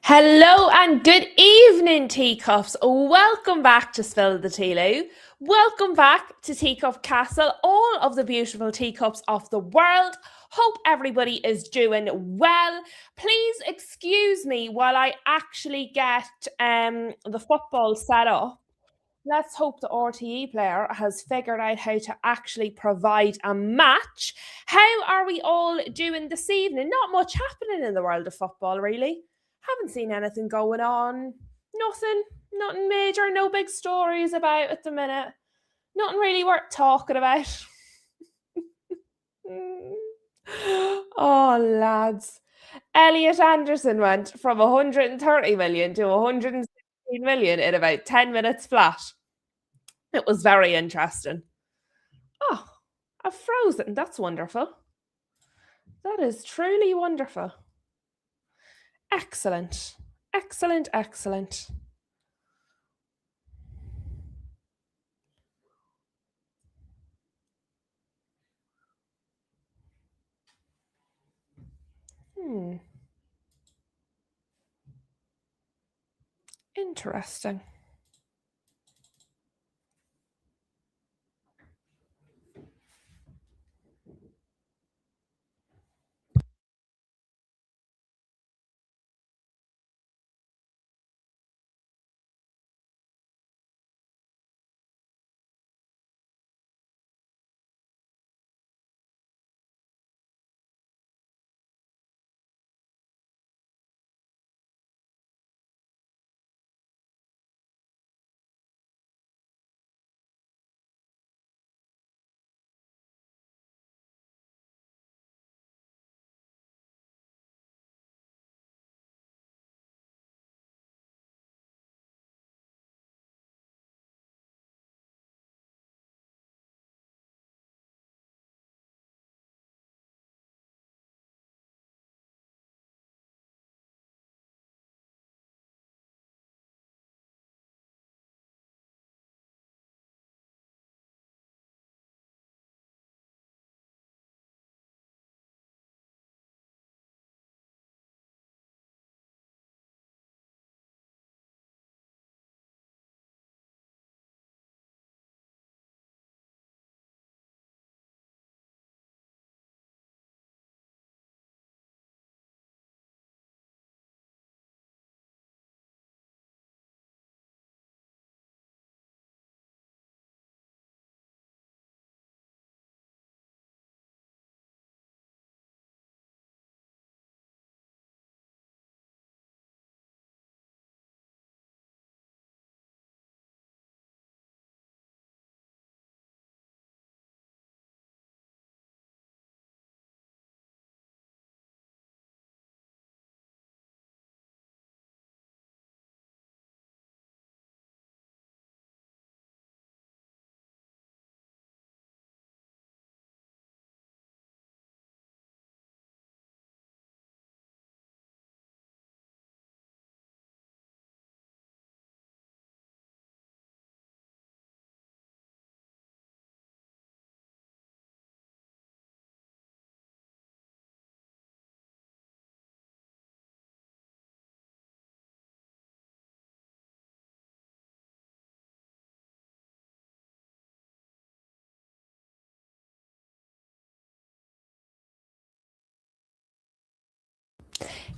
Hello and good evening, teacups. Welcome back to Spill the Tealoo. Welcome back to Teacup Castle, all of the beautiful teacups of the world. Hope everybody is doing well. Please excuse me while I actually get the football set up. Let's hope the RTE player has figured out how to actually provide a match. How are we all doing this evening? Not much happening in the world of football, really. Haven't seen anything going on. Nothing major, no big stories about at the minute. Nothing really worth talking about. Oh, lads. Elliot Anderson went from 130 million to 116 million in about 10 minutes flat. It was very interesting. Oh, I've frozen. That's wonderful. That is truly wonderful. Excellent. Excellent, excellent. Interesting.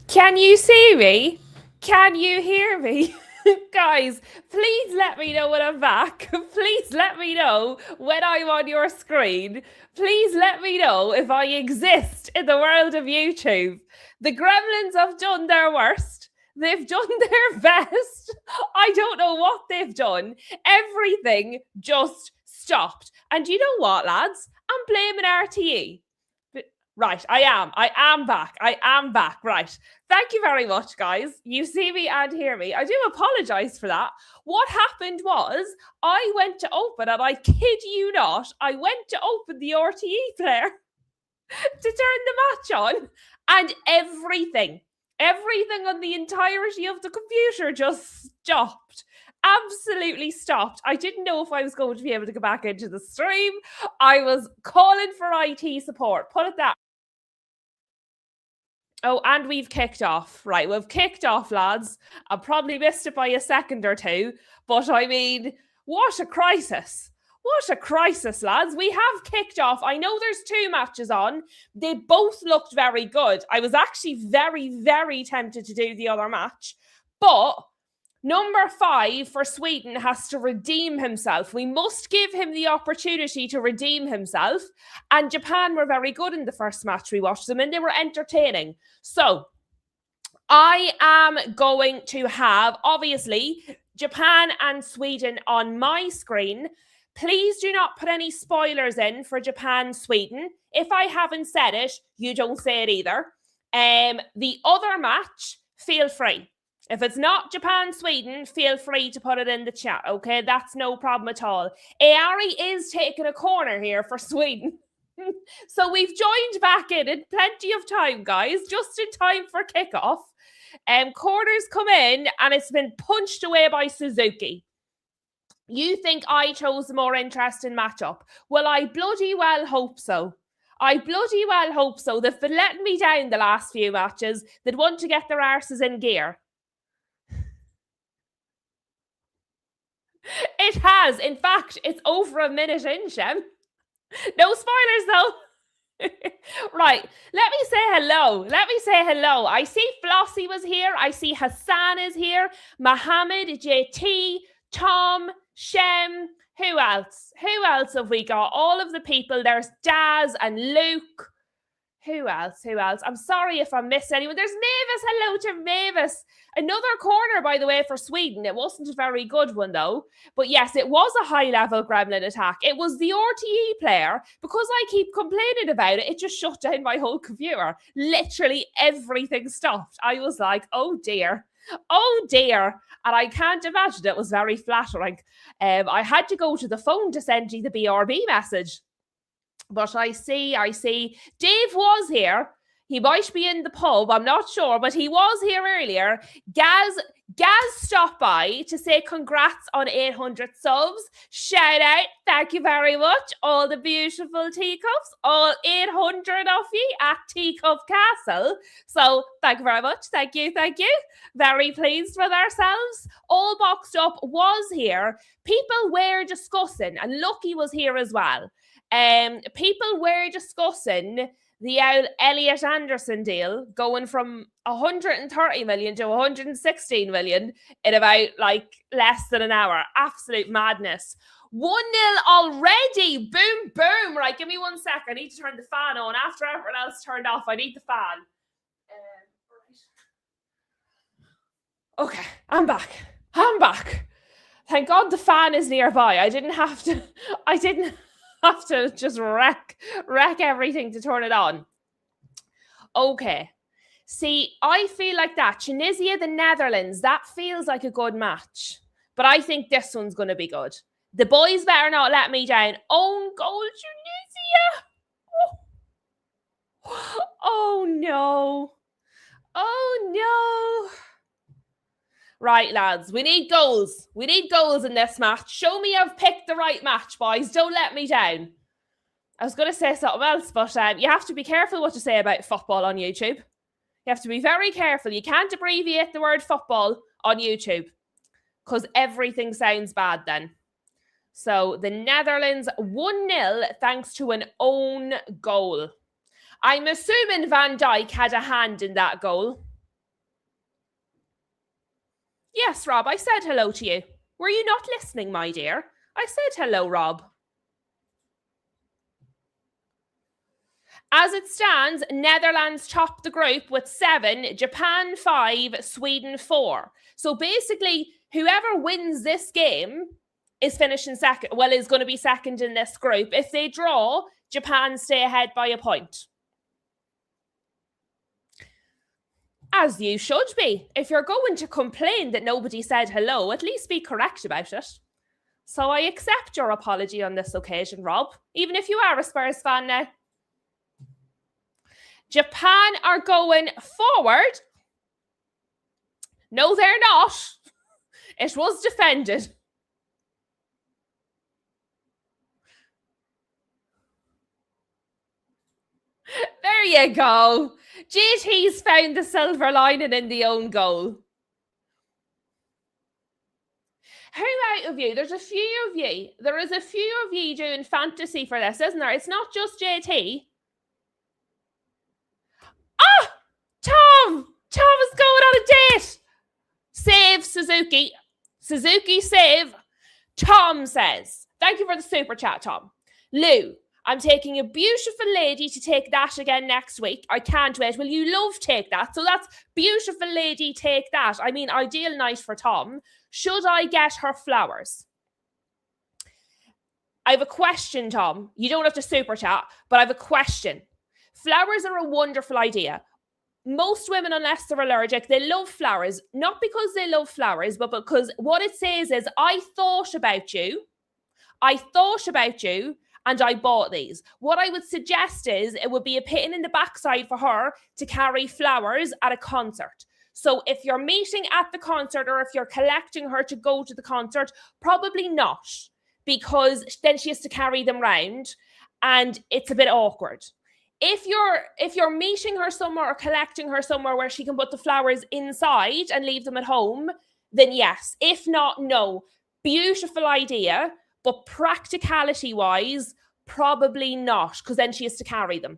Can you see me? Can you hear me? Guys, please let me know when I'm back. Please let me know when I'm on your screen. Please let me know if I exist in the world of YouTube. The gremlins have done their worst. They've done their best. I don't know what they've done. Everything just stopped. And you know what, lads? I'm blaming RTE. Right, I am back. I am back. Right. Thank you very much, guys. You see me and hear me. I do apologize for that. What happened was I went to open, and I kid you not, I went to open the RTE player to turn the match on, and everything on the entirety of the computer just stopped. Absolutely stopped. I didn't know if I was going to be able to go back into the stream. I was calling for IT support. Put it that Oh, and we've kicked off. Right, we've kicked off, lads. I probably missed it by a second or two, but I mean, what a crisis. What a crisis, lads. We have kicked off. I know there's two matches on. They both looked very good. I was actually very, very tempted to do the other match, but number 5 for Sweden has to redeem himself. We must give him the opportunity to redeem himself. And Japan were very good in the first match we watched them, and they were entertaining. So I am going to have, obviously, Japan and Sweden on my screen. Please do not put any spoilers in for Japan, Sweden. If I haven't said it, you don't say it either. The other match, feel free. If it's not Japan, Sweden, feel free to put it in the chat, okay? That's no problem at all. Aari is taking a corner here for Sweden. So we've joined back in plenty of time, guys, just in time for kickoff. Corners come in and it's been punched away by Suzuki. You think I chose the more interesting matchup? Well, I bloody well hope so. I bloody well hope so. They've been letting me down the last few matches. They'd want to get their arses in gear. It has. In fact, it's over a minute in, Shem. No spoilers, though. Right, let me say hello. I see Flossie was here. I see Hassan is here. Mohammed, JT, Tom, Shem. Who else? Who else have we got? All of the people. There's Daz and Luke. Who else? I'm sorry if I missed anyone. There's Mavis. Hello to Mavis. Another corner, by the way, for Sweden. It wasn't a very good one, though. But yes, it was a high-level gremlin attack. It was the RTE player. Because I keep complaining about it, it just shut down my whole computer. Literally everything stopped. I was like, oh dear. And I can't imagine it was very flattering. I had to go to the phone to send you the BRB message. But I see. Dave was here. He might be in the pub. I'm not sure, but he was here earlier. Gaz stopped by to say congrats on 800 subs. Shout out. Thank you very much. All the beautiful teacups. All 800 of you at Teacup Castle. So thank you very much. Thank you. Very pleased with ourselves. All Boxed Up was here. People were discussing, and Lucky was here as well. People were discussing the Elliot Anderson deal going from 130 million to 116 million in about less than an hour. Absolute madness. 1-0 already. Boom, boom. Right, give me 1 sec. I need to turn the fan on. After everyone else turned off, I need the fan. Okay, I'm back. Thank God the fan is nearby. I didn't have to just wreck everything to turn it on. Okay. See, I feel like that. Tunisia, the Netherlands, that feels like a good match. But I think this one's going to be good. The boys better not let me down. Own goal, Tunisia. Oh, no. Right, lads, we need goals. We need goals in this match. Show me I've picked the right match, boys. Don't let me down. I was going to say something else, but you have to be careful what you say about football on YouTube. You have to be very careful. You can't abbreviate the word football on YouTube because everything sounds bad then. So the Netherlands 1-0 thanks to an own goal. I'm assuming Van Dijk had a hand in that goal. Yes, Rob, I said hello to you. Were you not listening, my dear? I said hello, Rob. As it stands, Netherlands top the group with 7, Japan 5, Sweden 4. So basically, whoever wins this game is finishing second. Well, is going to be second in this group. If they draw, Japan stay ahead by a point. As you should be. If you're going to complain that nobody said hello, at least be correct about it. So I accept your apology on this occasion, Rob, even if you are a Spurs fan now. Japan are going forward. No, they're not. It was defended. There you go. JT's found the silver lining in the own goal. Who out of you? There's a few of you. There is a few of you doing fantasy for this, isn't there? It's not just JT. Ah! Tom! Tom is going on a date. Save Suzuki. Suzuki save. Tom says, thank you for the super chat, Tom. Lou, I'm taking a beautiful lady to take that again next week. I can't wait. Will you love take that? So that's beautiful lady take that. I mean, ideal night for Tom. Should I get her flowers? I have a question, Tom. You don't have to super chat, but I have a question. Flowers are a wonderful idea. Most women, unless they're allergic, they love flowers. Not because they love flowers, but because what it says is, I thought about you, and I bought these. What I would suggest is it would be a pain in the backside for her to carry flowers at a concert. So if you're meeting at the concert or if you're collecting her to go to the concert, probably not, because then she has to carry them round and it's a bit awkward. If you're meeting her somewhere or collecting her somewhere where she can put the flowers inside and leave them at home, then yes. If not, no. Beautiful idea, but practicality-wise, probably not, because then she has to carry them.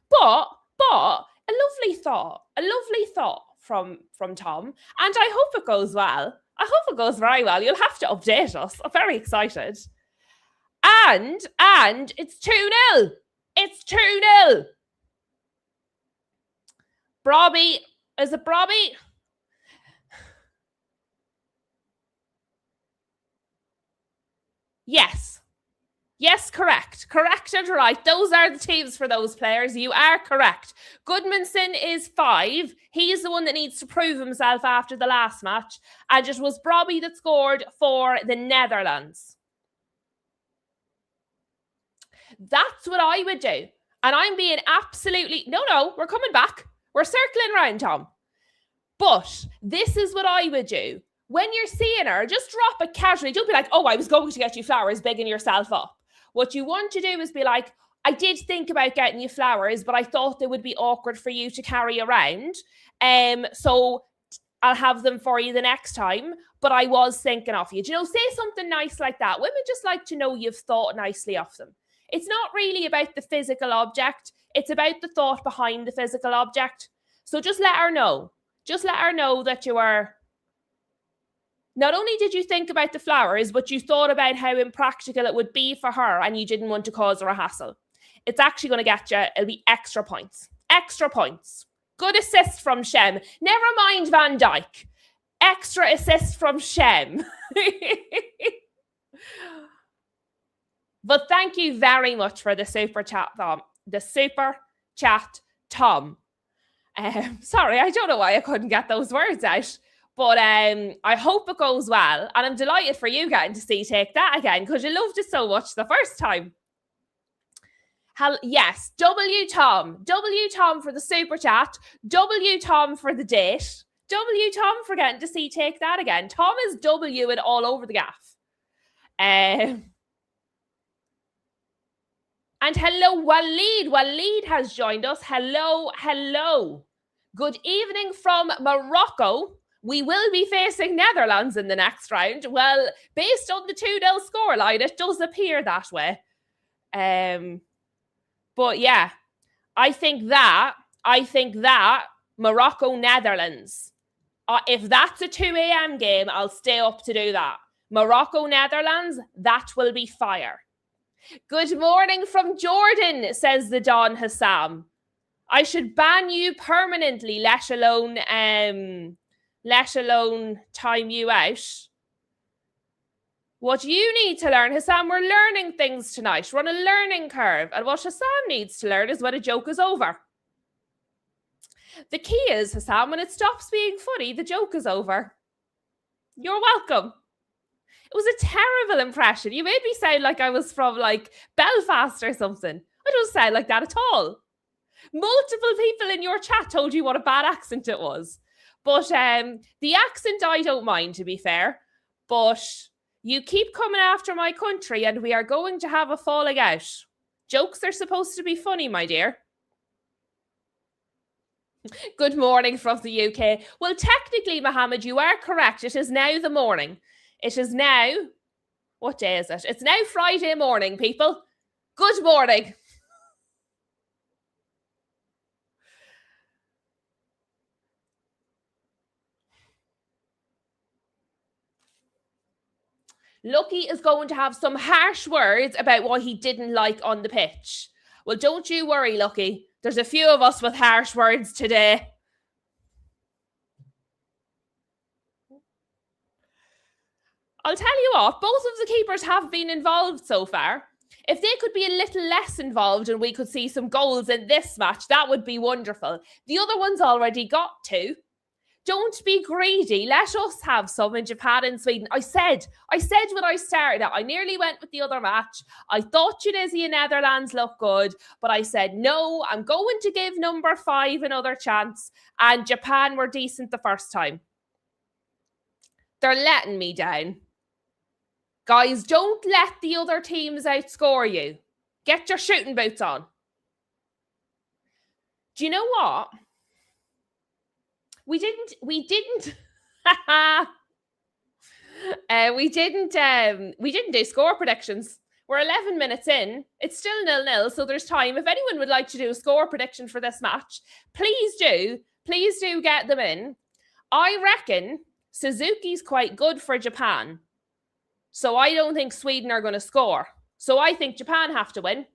But a lovely thought from Tom, and I hope it goes well. I hope it goes very well. You'll have to update us. I'm very excited. And it's 2-0. It's 2-0. Brobby. Is it Brobby? Yes. Yes, correct. Correct and right. Those are the teams for those players. You are correct. Goodmanson is 5. He's the one that needs to prove himself after the last match. And it was Brobby that scored for the Netherlands. That's what I would do. And I'm being absolutely... No, we're coming back. We're circling around, Tom. But this is what I would do. When you're seeing her, just drop it casually. Don't be like, oh, I was going to get you flowers, bigging yourself up. What you want to do is be like, I did think about getting you flowers, but I thought they would be awkward for you to carry around. So I'll have them for you the next time. But I was thinking of you. Do you know, say something nice like that. Women just like to know you've thought nicely of them. It's not really about the physical object. It's about the thought behind the physical object. So just let her know. Just let her know that you are... Not only did you think about the flowers, but you thought about how impractical it would be for her and you didn't want to cause her a hassle. It's actually going to get you, it'll be extra points. Extra points. Good assist from Shem. Never mind Van Dijk. Extra assist from Shem. But thank you very much for the super chat, Tom. The super chat, Tom. Sorry, I don't know why I couldn't get those words out. But I hope it goes well. And I'm delighted for you getting to see Take That again, because you loved it so much the first time. Yes, W Tom. W Tom for the super chat. W Tom for the date. W Tom for getting to see Take That again. Tom is W it all over the gaff. And hello, Waleed. Waleed has joined us. Hello. Good evening from Morocco. We will be facing Netherlands in the next round. Well, based on the 2-0 scoreline, it does appear that way. But yeah, I think that Morocco, Netherlands. If that's a 2 a.m. game, I'll stay up to do that. Morocco, Netherlands, that will be fire. Good morning from Jordan, says the Don Hassam. I should ban you permanently, let alone time you out. What you need to learn, Hassam, we're learning things tonight. We're on a learning curve. And what Hassam needs to learn is when a joke is over. The key is, Hassam, when it stops being funny, the joke is over. You're welcome. It was a terrible impression. You made me sound like I was from like Belfast or something. I don't sound like that at all. Multiple people in your chat told you what a bad accent it was. But the accent I don't mind, to be fair. But you keep coming after my country and we are going to have a falling out. Jokes are supposed to be funny, my dear. Good morning from the UK. Well, technically, Mohammed, you are correct. It is now the morning. It is now, what day is it? It's now Friday morning, people. Good morning. Lucky is going to have some harsh words about what he didn't like on the pitch. Well, don't you worry, Lucky. There's a few of us with harsh words today. I'll tell you what, both of the keepers have been involved so far. If they could be a little less involved and we could see some goals in this match, that would be wonderful. The other one's already got two. Don't be greedy. Let us have some in Japan and Sweden. I said when I started it, I nearly went with the other match. I thought Tunisia and Netherlands looked good, but I said, no, I'm going to give number 5 another chance. And Japan were decent the first time. They're letting me down. Guys, don't let the other teams outscore you. Get your shooting boots on. Do you know what? We didn't do score predictions. We're 11 minutes in. It's still 0-0, so there's time. If anyone would like to do a score prediction for this match, please do. Please do get them in. I reckon Suzuki's quite good for Japan. So I don't think Sweden are going to score. So I think Japan have to win.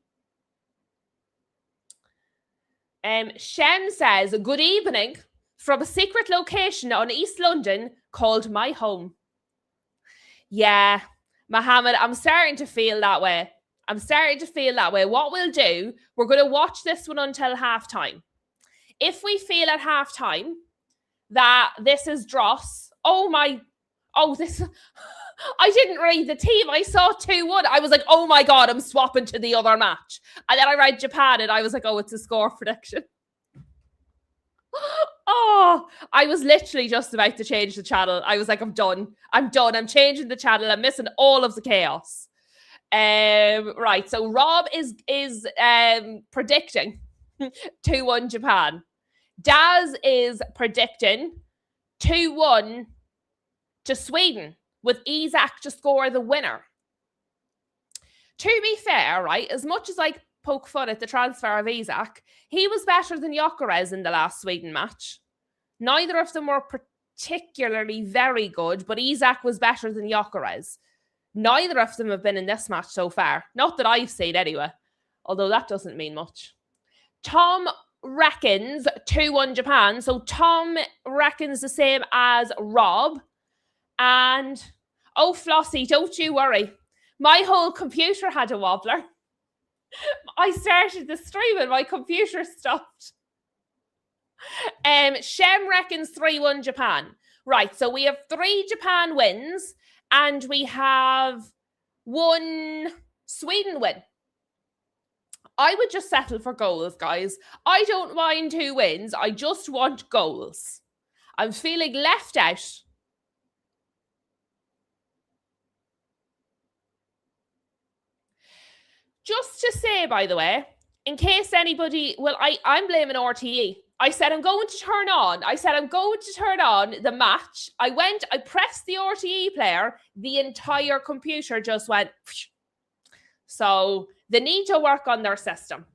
Shen says, good evening from a secret location on East London called my home. Yeah, Mohammed, I'm starting to feel that way. What we'll do, we're going to watch this one until halftime. If we feel at halftime that this is dross, I didn't read the team. I saw 2-1. I was like, oh my God, I'm swapping to the other match. And then I read Japan and I was like, oh, it's a score prediction. Oh, I was literally just about to change the channel. I was like, I'm done. I'm changing the channel. I'm missing all of the chaos. Right. So Rob is predicting 2-1 Japan. Daz is predicting 2-1 to Sweden with Isak to score the winner. To be fair, right, as much as I poke fun at the transfer of Isak, he was better than Gyökeres in the last Sweden match. Neither of them were particularly very good, but Isak was better than Gyökeres. Neither of them have been in this match so far. Not that I've seen anyway, although that doesn't mean much. Tom reckons 2-1 Japan. So Tom reckons the same as Rob. And, oh, Flossie, don't you worry. My whole computer had a wobbler. I started the stream and my computer stopped. Shem reckons 3-1 Japan. Right, so we have 3 Japan wins and we have 1 Sweden win. I would just settle for goals, guys. I don't mind who wins. I just want goals. I'm feeling left out. Just to say, by the way, in case anybody, well, I'm blaming RTE. I said I'm going to turn on the match. I pressed the RTE player. The entire computer just went. So they need to work on their system.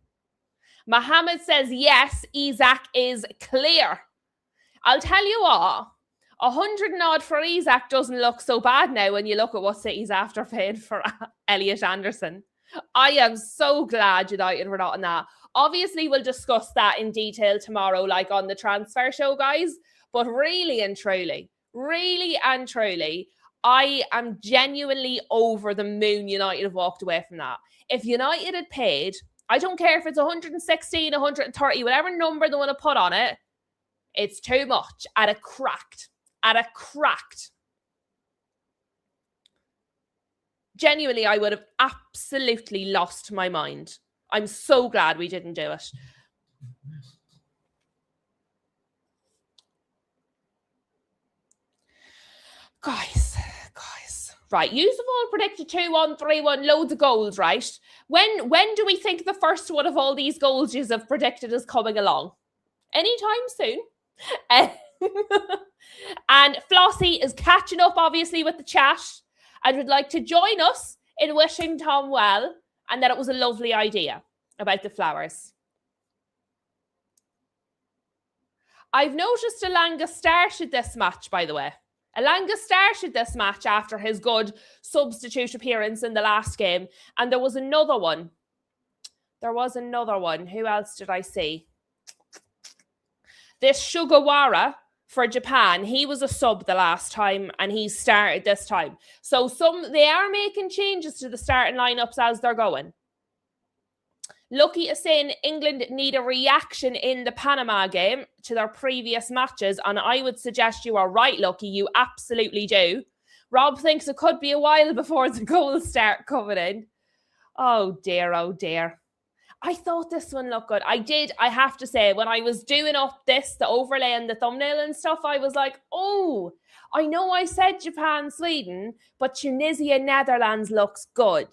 Mohammed says, yes, Isak is clear. I'll tell you what, 100 and odd for Isak doesn't look so bad now when you look at what City's after paying for Elliot Anderson. I am so glad United were not in that. Obviously, we'll discuss that in detail tomorrow, like on the transfer show, guys. But really and truly, I am genuinely over the moon United have walked away from that. If United had paid, I don't care if it's 116, 130, whatever number they want to put on it, it's too much at a cracked. Genuinely, I would have absolutely lost my mind. I'm so glad we didn't do it. Guys. Right, you've all predicted 2-1, 3-1, loads of goals, right? When do we think the first one of all these goals you have predicted is coming along? anytime soon. And Flossie is catching up, obviously, with the chat and would like to join us in wishing Tom well and that it was a lovely idea about the flowers. I've noticed Elanga started this match, by the way. Elanga started this match after his good substitute appearance in the last game. And there was another one. Who else did I see? This Sugawara for Japan, he was a sub the last time and he started this time. So they are making changes to the starting lineups as they're going. Lucky is saying England need a reaction in the Panama game to their previous matches, and I would suggest you are right, Lucky. You absolutely do. Rob thinks it could be a while before the goals start coming in. Oh dear, oh dear. I thought this one looked good. I have to say, when I was doing up the overlay and the thumbnail and stuff, I was like, oh, I know I said Japan, Sweden, but Tunisia, Netherlands looks good.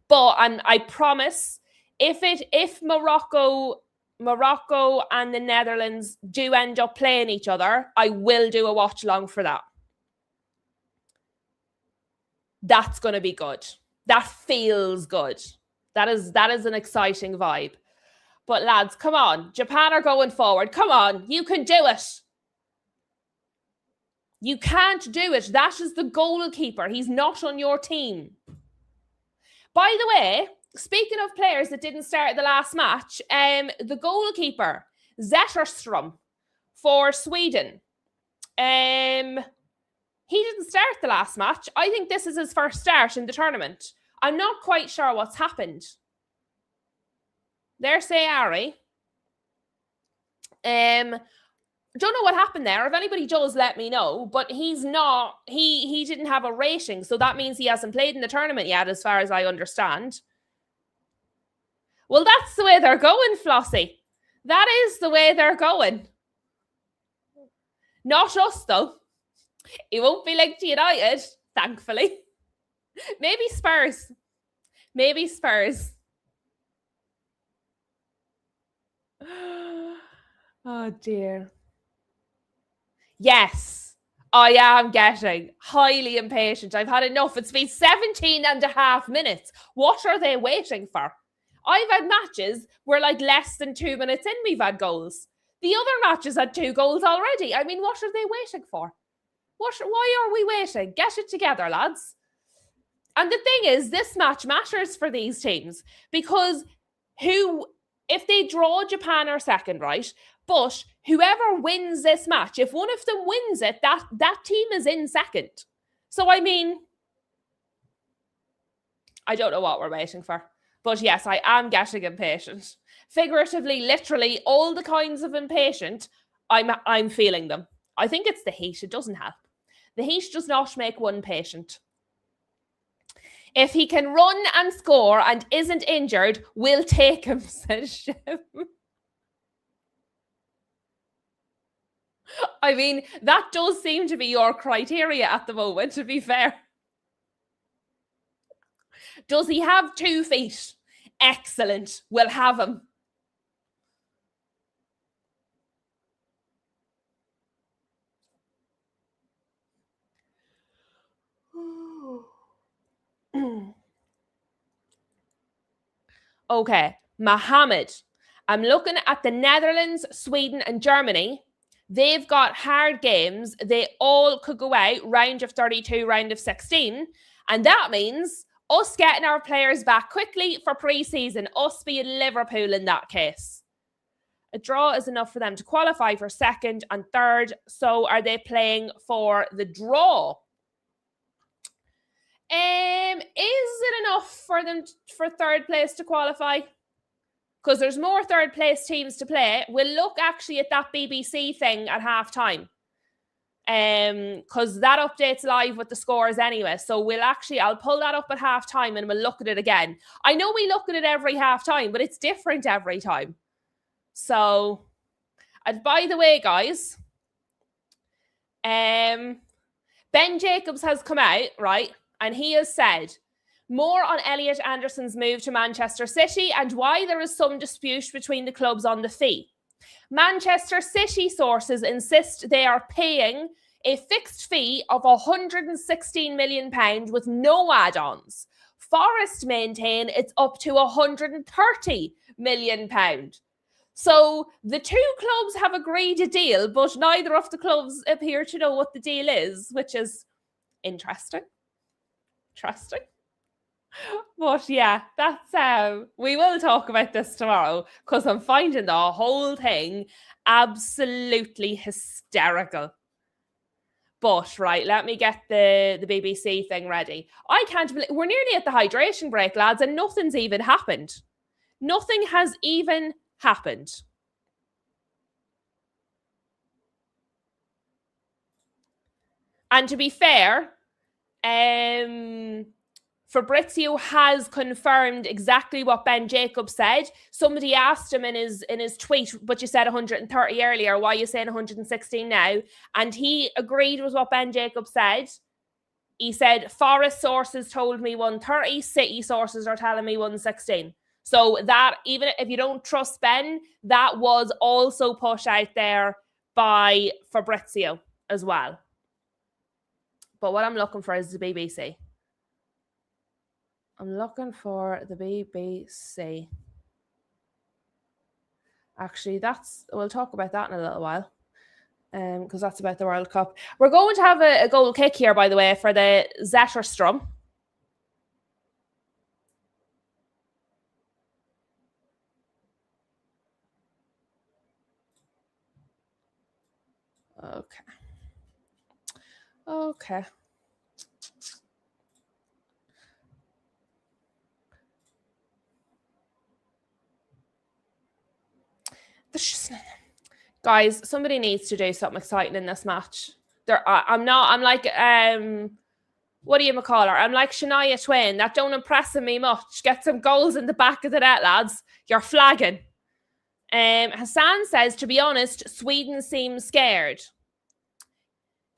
But, and I promise, if Morocco and the Netherlands do end up playing each other, I will do a watch along for that. That's going to be good. That feels good. That is an exciting vibe. But lads, come on. Japan are going forward. Come on. You can do it. You can't do it. That is the goalkeeper. He's not on your team. By the way, speaking of players that didn't start the last match, the goalkeeper, Zetterström for Sweden, he didn't start the last match. I think this is his first start in the tournament. I'm not quite sure what's happened. There's Sayari. Don't know what happened there. If anybody does, let me know. But he's not, he didn't have a rating, so that means he hasn't played in the tournament yet, as far as I understand. Well, that's the way they're going, Flossie. That is the way they're going. Not us, though. It won't be linked to United, thankfully. Maybe Spurs. Maybe Spurs. Oh, dear. Yes, I am getting highly impatient. I've had enough. It's been 17 and a half minutes. What are they waiting for? I've had matches where like less than 2 minutes in we've had goals. The other matches had 2 goals already. I mean, what are they waiting for? Why are we waiting? Get it together, lads. And the thing is, this match matters for these teams because if they draw, Japan are second, right? But whoever wins this match, if one of them wins it, that team is in second. So, I mean, I don't know what we're waiting for. But yes, I am getting impatient. Figuratively, literally, all the kinds of impatient, I'm feeling them. I think it's the heat. It doesn't help. The heat does not make one patient. If he can run and score and isn't injured, we'll take him, says Shim. I mean, that does seem to be your criteria at the moment, to be fair. Does he have 2 feet? Excellent. We'll have him. Okay, Mohammed. I'm looking at the Netherlands, Sweden, and Germany. They've got hard games. They all could go out round of 32, round of 16. And that means us getting our players back quickly for pre-season, us being Liverpool in that case. A draw is enough for them to qualify for second and third. So are they playing for the draw? Is it enough for them for third place to qualify? Because there's more third place teams to play. We'll look actually at that BBC thing at half time. Because that updates live with the scores anyway. So I'll pull that up at half time and we'll look at it again. I know we look at it every half time, but it's different every time. So, and by the way, guys, Ben Jacobs has come out, right? And he has said more on Elliot Anderson's move to Manchester City and why there is some dispute between the clubs on the fee. Manchester City sources insist they are paying a fixed fee of £116 million with no add-ons. Forest maintain it's up to £130 million. So the two clubs have agreed a deal, but neither of the clubs appear to know what the deal is, which is interesting. Interesting. But yeah, that's we will talk about this tomorrow because I'm finding the whole thing absolutely hysterical. But right, let me get the BBC thing ready. I can't believe we're nearly at the hydration break, lads, and nothing's even happened. Nothing has even happened. And to be fair, Fabrizio has confirmed exactly what Ben Jacobs said. Somebody asked him in his tweet, but you said 130 earlier, why are you saying 116 now? And he agreed with what Ben Jacobs said. He said, Forest sources told me 130, City sources are telling me 116. So that, even if you don't trust Ben, that was also put out there by Fabrizio as well. But what I'm looking for is the BBC. I'm looking for the BBC. Actually, we'll talk about that in a little while. Because that's about the World Cup. We're going to have a goal kick here, by the way, for the Zetterstrom. Okay. There's just guys, somebody needs to do something exciting in this match. I'm like what do you call her? I'm like Shania Twain. That don't impress me much. Get some goals in the back of the net, lads. You're flagging. Hassan says, to be honest, Sweden seems scared.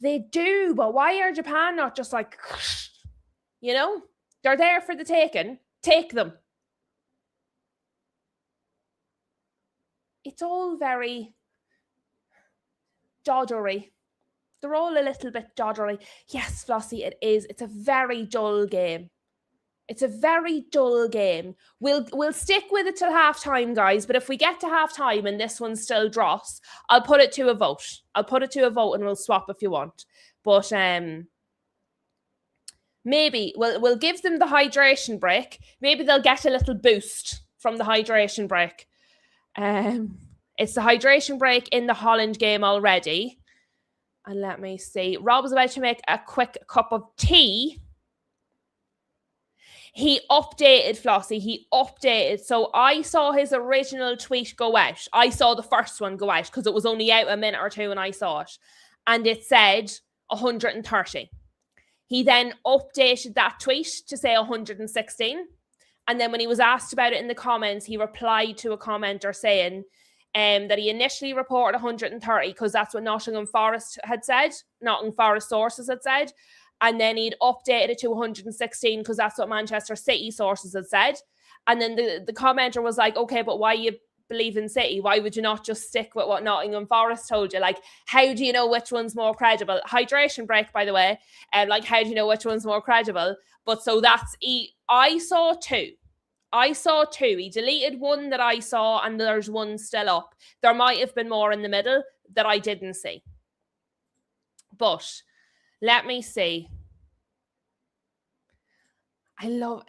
They do, but why are Japan not just like, you know? They're there for the taking. Take them. It's all very doddery. They're all a little bit doddery. Yes, Flossie, it is. It's a very dull game. It's a very dull game. We'll stick with it till halftime, guys. But if we get to halftime and this one still drops, I'll put it to a vote. And we'll swap if you want. But maybe we'll give them the hydration break. Maybe they'll get a little boost from the hydration break. It's the hydration break in the Holland game already. And let me see. Rob was about to make a quick cup of tea. He updated, Flossie. He updated. So I saw his original tweet go out. I saw the first one go out because it was only out a minute or two when I saw it. And it said 130. He then updated that tweet to say 116. And then when he was asked about it in the comments, he replied to a commenter saying that he initially reported 130 because that's what Nottingham Forest had said. Nottingham Forest sources had said. And then he'd updated it to 116 because that's what Manchester City sources had said. And then the commenter was like, okay, but why you believe in City? Why would you not just stick with what Nottingham Forest told you? Like, how do you know which one's more credible? Hydration break, by the way. Like, how do you know which one's more credible? But so I saw two. He deleted one that I saw and there's one still up. There might have been more in the middle that I didn't see. But let me see. I love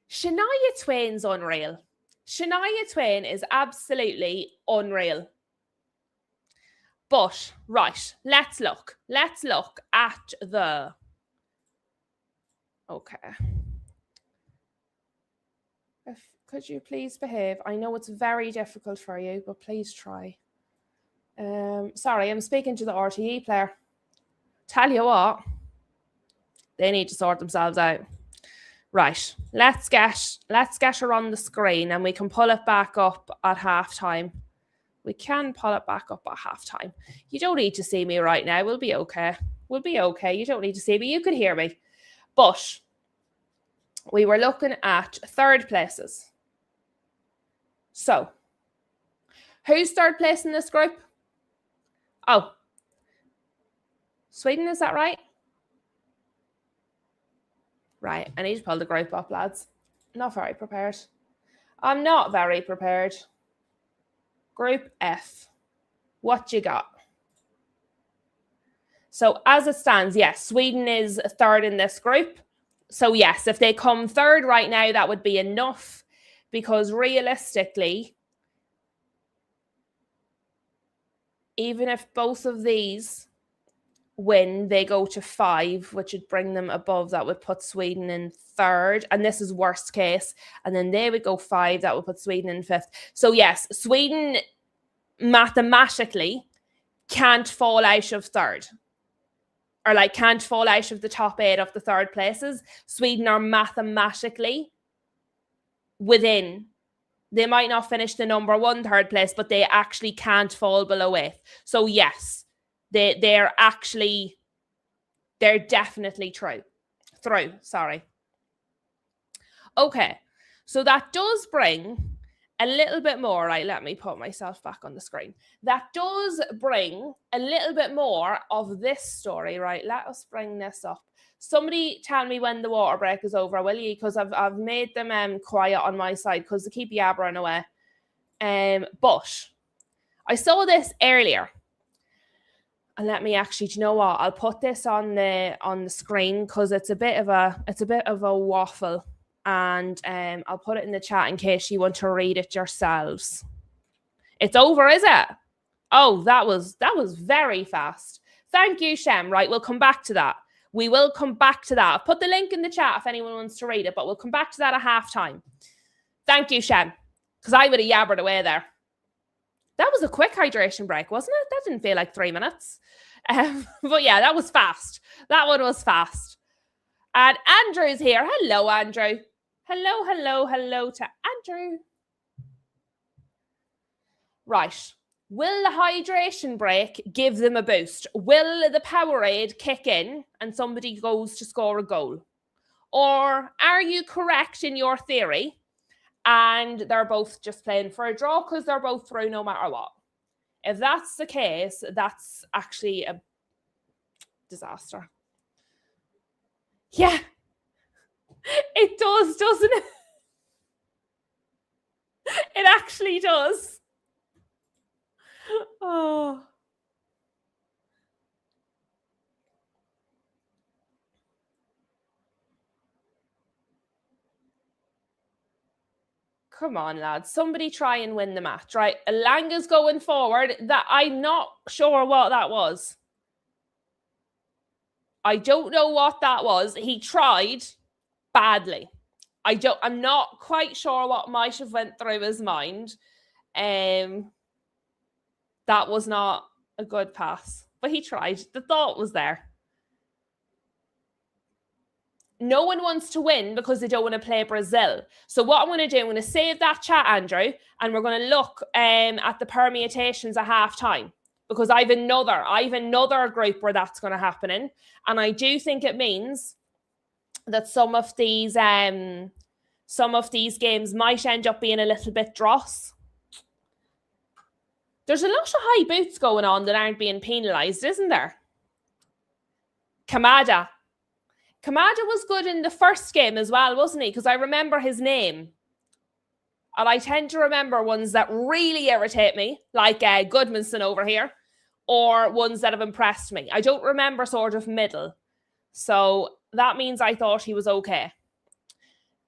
Shania Twain's unreal. Shania Twain is absolutely unreal. But, right, let's look. Let's look at the... Okay. Could you please behave? I know it's very difficult for you, but please try. Sorry, I'm speaking to the RTE player. Tell you what, they need to sort themselves out. Right, let's get her on the screen and we can pull it back up at halftime. We can pull it back up at halftime. You don't need to see me right now. We'll be okay. You don't need to see me. You can hear me. But we were looking at third places. So, Who's third place in this group? Oh, Sweden, is that right? Right, I need to pull the group up, lads. Not very prepared. I'm not very prepared. Group F. What you got? So as it stands, yes, Sweden is third in this group. So yes, if they come third right now, that would be enough, because realistically, even if both of these win, they go to 5, which would bring them above. That would put Sweden in third, and this is worst case. And then they would go 5. That would put Sweden in 5th. So yes, Sweden mathematically can't fall out of third, or like can't fall out of the top 8 of the third places. Sweden are mathematically within. They might not finish the number 1 third place, but they actually can't fall below 8th. So yes, they're definitely through. Sorry. Okay, so that does bring a little bit more. Right, let me put myself back on the screen. That does bring a little bit more of this story. Right, let us bring this up. Somebody tell me when the water break is over, will you? Because I've made them quiet on my side because they keep yabbering away. But I saw this earlier. And let me actually, do you know what? I'll put this on the screen because it's a bit of a waffle, and I'll put it in the chat in case you want to read it yourselves. It's over, is it? Oh, that was very fast. Thank you, Shem. Right, we'll come back to that. We will come back to that. I'll put the link in the chat if anyone wants to read it, but we'll come back to that at halftime. Thank you, Shem, because I would have yabbered away there. That was a quick hydration break, wasn't it? That didn't feel like 3 minutes. But yeah, that was fast. That one was fast. And Andrew's here. Hello, Andrew. Hello to Andrew. Right. Will the hydration break give them a boost? Will the Powerade kick in and somebody goes to score a goal? Or are you correct in your theory and they're both just playing for a draw because they're both through no matter what? If that's the case, that's actually a disaster. Yeah, it does, doesn't it? It actually does. Oh. Come on, lads. Somebody try and win the match, right? Elanga's going forward. That I'm not sure what that was. I don't know what that was. He tried badly. I'm not quite sure what might have went through his mind. That was not a good pass, but he tried. The thought was there. No one wants to win because they don't want to play Brazil. So what I'm going to do, I'm going to save that chat, Andrew, and we're going to look at the permutations at halftime, because I've another group where that's going to happen in, and I do think it means that some of these games might end up being a little bit dross. There's a lot of high boots going on that aren't being penalised, isn't there? Kamada was good in the first game as well, wasn't he? Because I remember his name. And I tend to remember ones that really irritate me, like Goodmanson over here, or ones that have impressed me. I don't remember sort of middle. So that means I thought he was okay.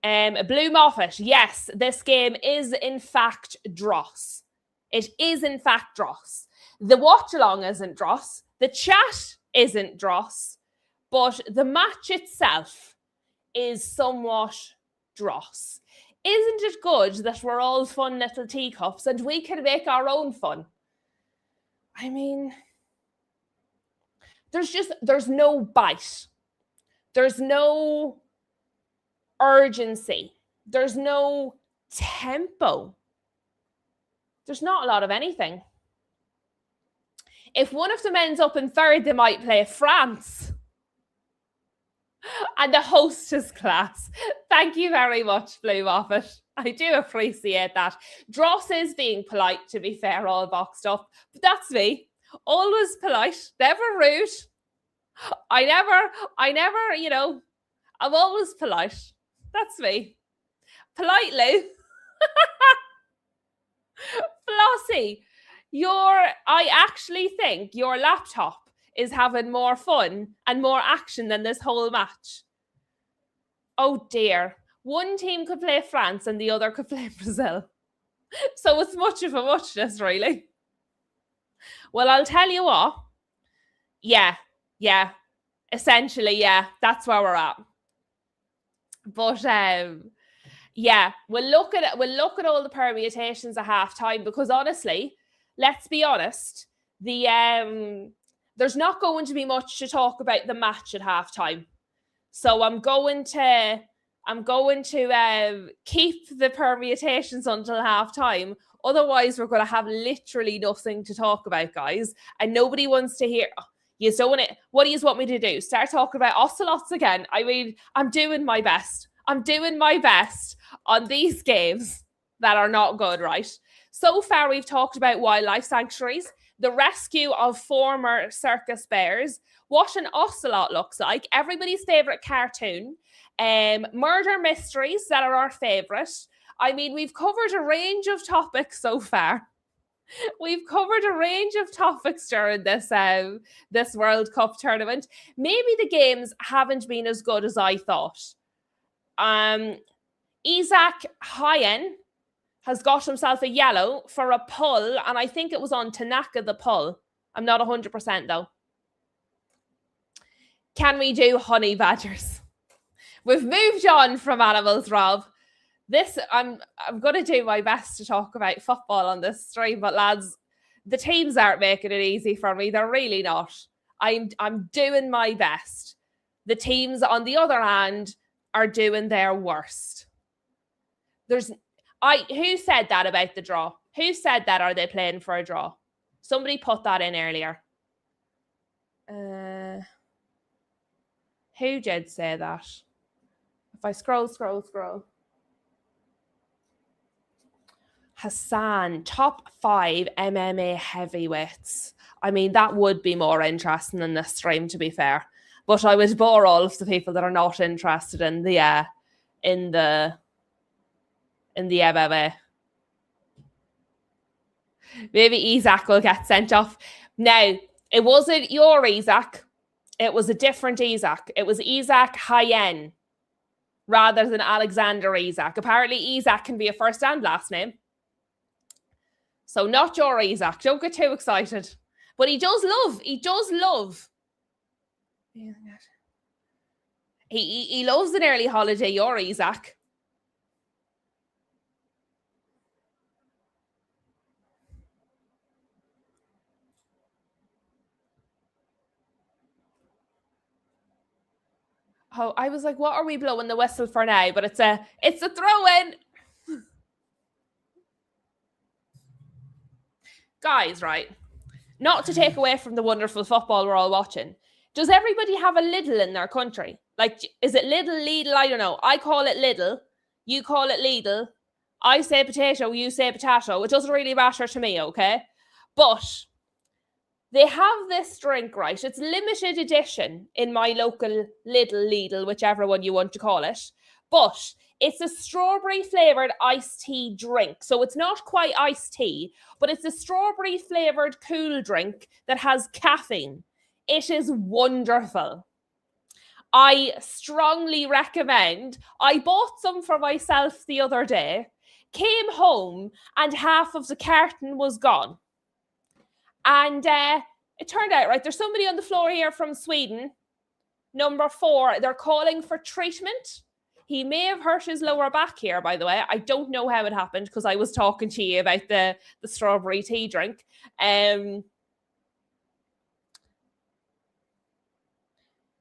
Blue Moffat, yes, this game is in fact dross. It is in fact dross. The watch-along isn't dross. The chat isn't dross. But the match itself is somewhat dross. Isn't it good that we're all fun little teacups and we can make our own fun? I mean, there's no bite. There's no urgency. There's no tempo. There's not a lot of anything. If one of them ends up in third, they might play France. And the hostess class. Thank you very much, Blue Moffat. I do appreciate that. Dross is being polite, to be fair, all boxed up. But that's me. Always polite, never rude. I never, I'm always polite. That's me. Politely. Flossie, I actually think your laptop is having more fun and more action than this whole match. Oh dear. One team could play France and the other could play Brazil. So it's much of a muchness, really. Well, I'll tell you what. Yeah. Essentially, yeah. That's where we're at. But yeah, we'll look at all the permutations at half time, because honestly, let's be honest, there's not going to be much to talk about the match at half time. So I'm going to keep the permutations until half time. Otherwise, we're going to have literally nothing to talk about, guys. And nobody wants to hear. You don't want it. What do you want me to do? Start talking about ocelots again? I mean, I'm doing my best. I'm doing my best on these games that are not good, right? So far, we've talked about wildlife sanctuaries, the rescue of former circus bears, what an ocelot looks like, everybody's favourite cartoon, murder mysteries that are our favourite. I mean, we've covered a range of topics so far. We've covered a range of topics during this World Cup tournament. Maybe the games haven't been as good as I thought. Isaac Hyen has got himself a yellow for a pull, and I think it was on Tanaka, the pull. I'm not 100% though. Can we do honey badgers? We've moved on from animals, Rob. I'm going to do my best to talk about football on this stream, but lads, the teams aren't making it easy for me. They're really not. I'm doing my best. The teams, on the other hand, are doing their worst. Who said that about the draw? Who said that? Are they playing for a draw? Somebody put that in earlier. Who did say that? If I scroll. Hassan, top 5 MMA heavyweights. I mean, that would be more interesting than this stream, to be fair. But I would bore all of the people that are not interested in the MMA. Maybe Isaac will get sent off. Now, it wasn't your Isaac. It was a different Isaac. It was Isaac Hyen rather than Alexander Isaac. Apparently, Isaac can be a first and last name. So not your Isaac. Don't get too excited. But he does love. He loves an early holiday, your Isaac. Oh, I was like, what are we blowing the whistle for now? But it's a throw-in. Guys, right? Not to take away from the wonderful football we're all watching. Does everybody have a Lidl in their country? Like, is it Lidl? I don't know. I call it Lidl. You call it Lidl. I say potato. You say potato. It doesn't really matter to me, okay? But they have this drink, right? It's limited edition in my local Lidl, whichever one you want to call it. But it's a strawberry flavored iced tea drink. So it's not quite iced tea, but it's a strawberry flavored cool drink that has caffeine. It is wonderful. I strongly recommend. I bought some for myself the other day, came home, and half of the carton was gone. And it turned out, right, there's somebody on the floor here from Sweden, number 4. They're calling for treatment. He may have hurt his lower back here, by the way. I don't know how it happened because I was talking to you about the strawberry tea drink.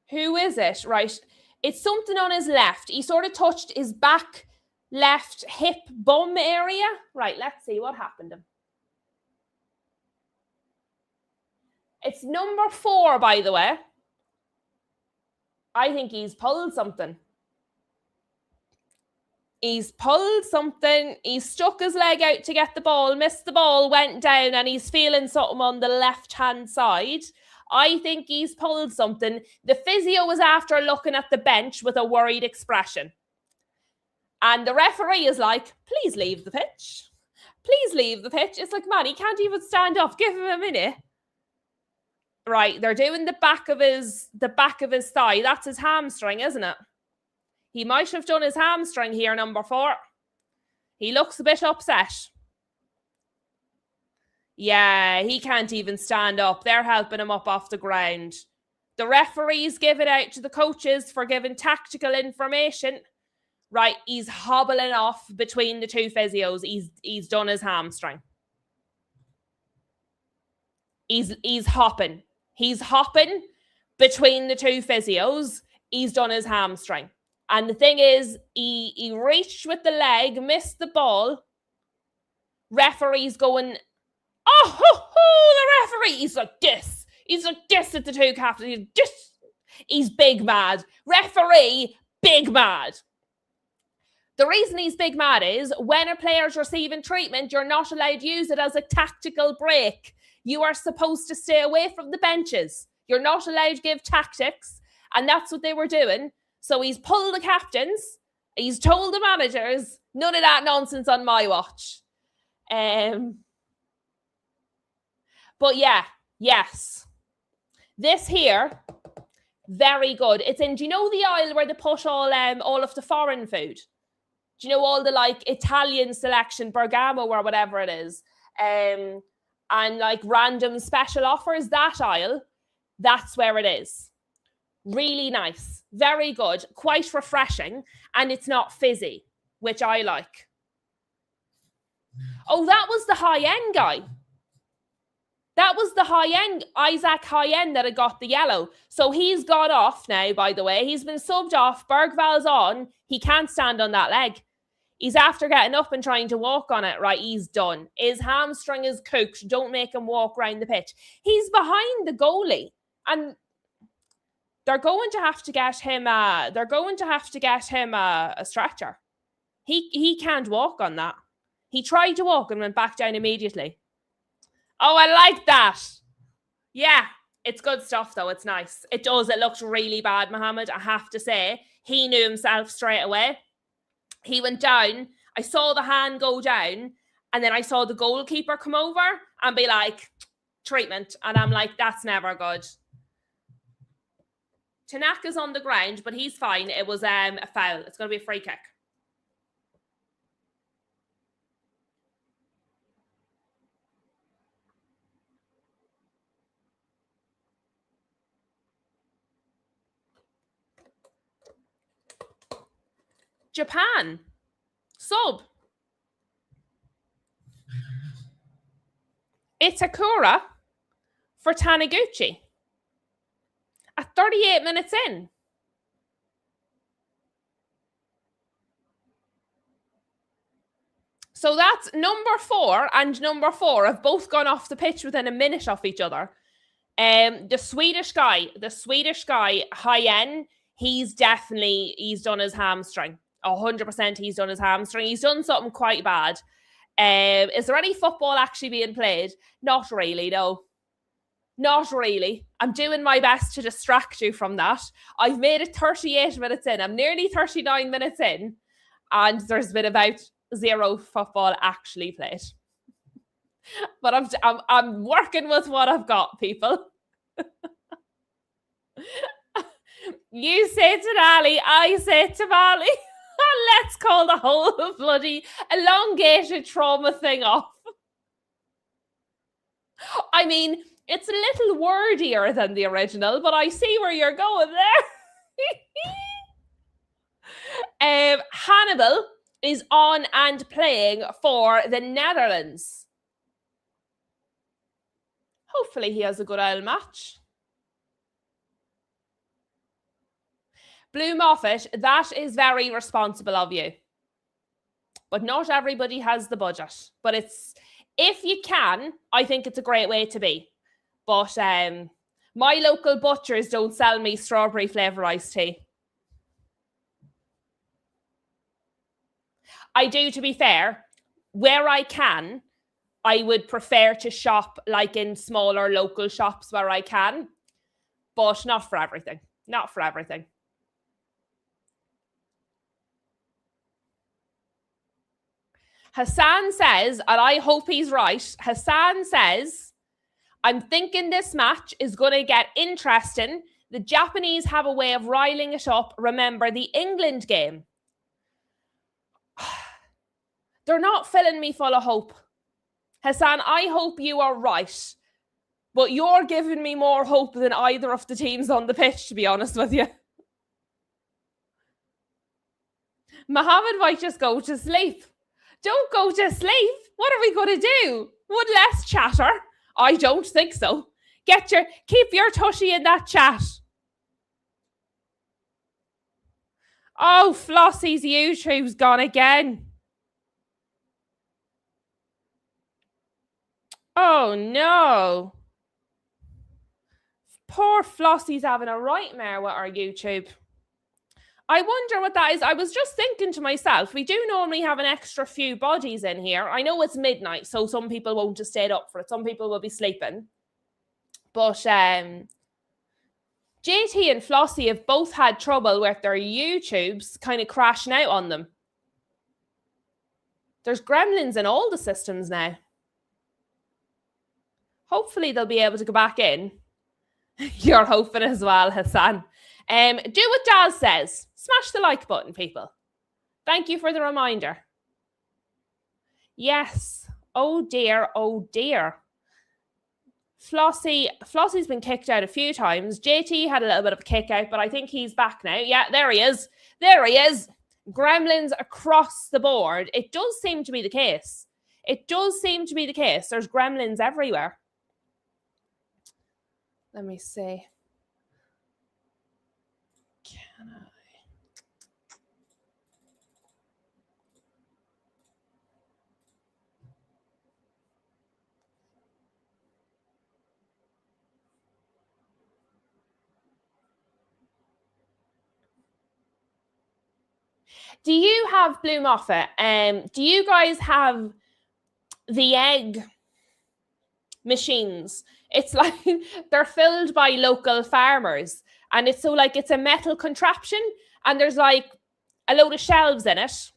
Who is it? Right. It's something on his left. He sort of touched his back, left hip, bum area. Right, let's see what happened to him. It's number 4, by the way. I think he's pulled something. He's pulled something. He's stuck his leg out to get the ball, missed the ball, went down, and he's feeling something on the left-hand side. I think he's pulled something. The physio was after looking at the bench with a worried expression. And the referee is like, please leave the pitch. Please leave the pitch. It's like, man, he can't even stand up. Give him a minute. Right, they're doing the back of his thigh. That's his hamstring, isn't it? He might have done his hamstring here, number 4. He looks a bit upset. Yeah, he can't even stand up. They're helping him up off the ground. The referees give it out to the coaches for giving tactical information. Right, he's hobbling off between the 2 physios. He's done his hamstring. He's hopping. He's hopping between the 2 physios. He's done his hamstring. And the thing is, he reached with the leg, missed the ball. Referee's going, the referee. He's like this. He's like this at the 2 captains. He's big mad. Referee, big mad. The reason he's big mad is when a player's receiving treatment, you're not allowed to use it as a tactical break. You are supposed to stay away from the benches. You're not allowed to give tactics. And that's what they were doing. So he's pulled the captains. He's told the managers, none of that nonsense on my watch. But yeah, yes. This here, very good. It's in, do you know the aisle where they put all of the foreign food? Do you know all the like Italian selection, Bergamo or whatever it is? And like random special offers, that aisle, that's where it is. Really nice. Very good. Quite refreshing. And it's not fizzy, which I like. Oh, that was the high-end guy. That was the high-end, Isaac high-end that had got the yellow. So he's got off now, by the way. He's been subbed off. Bergval's on. He can't stand on that leg. He's after getting up and trying to walk on it. Right, he's done. His hamstring is cooked. Don't make him walk around the pitch. He's behind the goalie. And they're going to have to get him a stretcher. He can't walk on that. He tried to walk and went back down immediately. Oh, I like that. Yeah, it's good stuff, though. It's nice. It does. It looks really bad, Mohammed. I have to say, he knew himself straight away. He went down. I saw the hand go down, and then I saw the goalkeeper come over and be like, treatment. And I'm like, that's never good. Tanaka's on the ground, but he's fine. It was a foul. It's going to be a free kick. Japan. Sub. Itakura for Taniguchi. At 38 minutes in. So that's number 4 and number 4 have both gone off the pitch within a minute of each other. The Swedish guy, high-end, he's done his hamstring. 100% he's done his hamstring. He's done something quite bad. Is there any football actually being played? Not really, no. Not really. I'm doing my best to distract you from that. I've made it 38 minutes in. I'm nearly 39 minutes in. And there's been about 0 football actually played. But I'm working with what I've got, people. You say Tenali, I say Tamale. Let's call the whole bloody elongated trauma thing off. I mean, it's a little wordier than the original, but I see where you're going there. Hannibal is on and playing for the Netherlands. Hopefully he has a good old match. Blue Moffat, that is very responsible of you. But not everybody has the budget. But if you can, I think it's a great way to be. But my local butchers don't sell me strawberry flavour iced tea. I do, to be fair, where I can, I would prefer to shop like in smaller local shops where I can, but not for everything. Not for everything. Hassan says, and I hope he's right, Hassan says, I'm thinking this match is going to get interesting. The Japanese have a way of riling it up. Remember the England game. They're not filling me full of hope. Hassan, I hope you are right. But you're giving me more hope than either of the teams on the pitch, to be honest with you. Mohammed might just go to sleep. Don't go to sleep. What are we going to do? One less chatter? I don't think so. Keep your tushy in that chat. Oh, Flossie's YouTube's gone again. Oh no. Poor Flossie's having a nightmare with our YouTube. I wonder what that is. I was just thinking to myself, we do normally have an extra few bodies in here. I know it's midnight, so some people won't have stayed up for it. Some people will be sleeping. But JT and Flossie have both had trouble with their YouTubes kind of crashing out on them. There's gremlins in all the systems now. Hopefully they'll be able to go back in. You're hoping as well, Hassan. Do what Daz says. Smash the like button, people. Thank you for the reminder. Yes. Oh dear, oh dear. Flossie's been kicked out a few times. JT had a little bit of a kick out, but I think he's back now. Yeah, there he is. There he is. Gremlins across the board. It does seem to be the case. It does seem to be the case. There's gremlins everywhere. Let me see. Can I? Do you have Blue Moffat? Do you guys have the egg machines? It's like they're filled by local farmers, and it's so like it's a metal contraption, and there's like a load of shelves in it,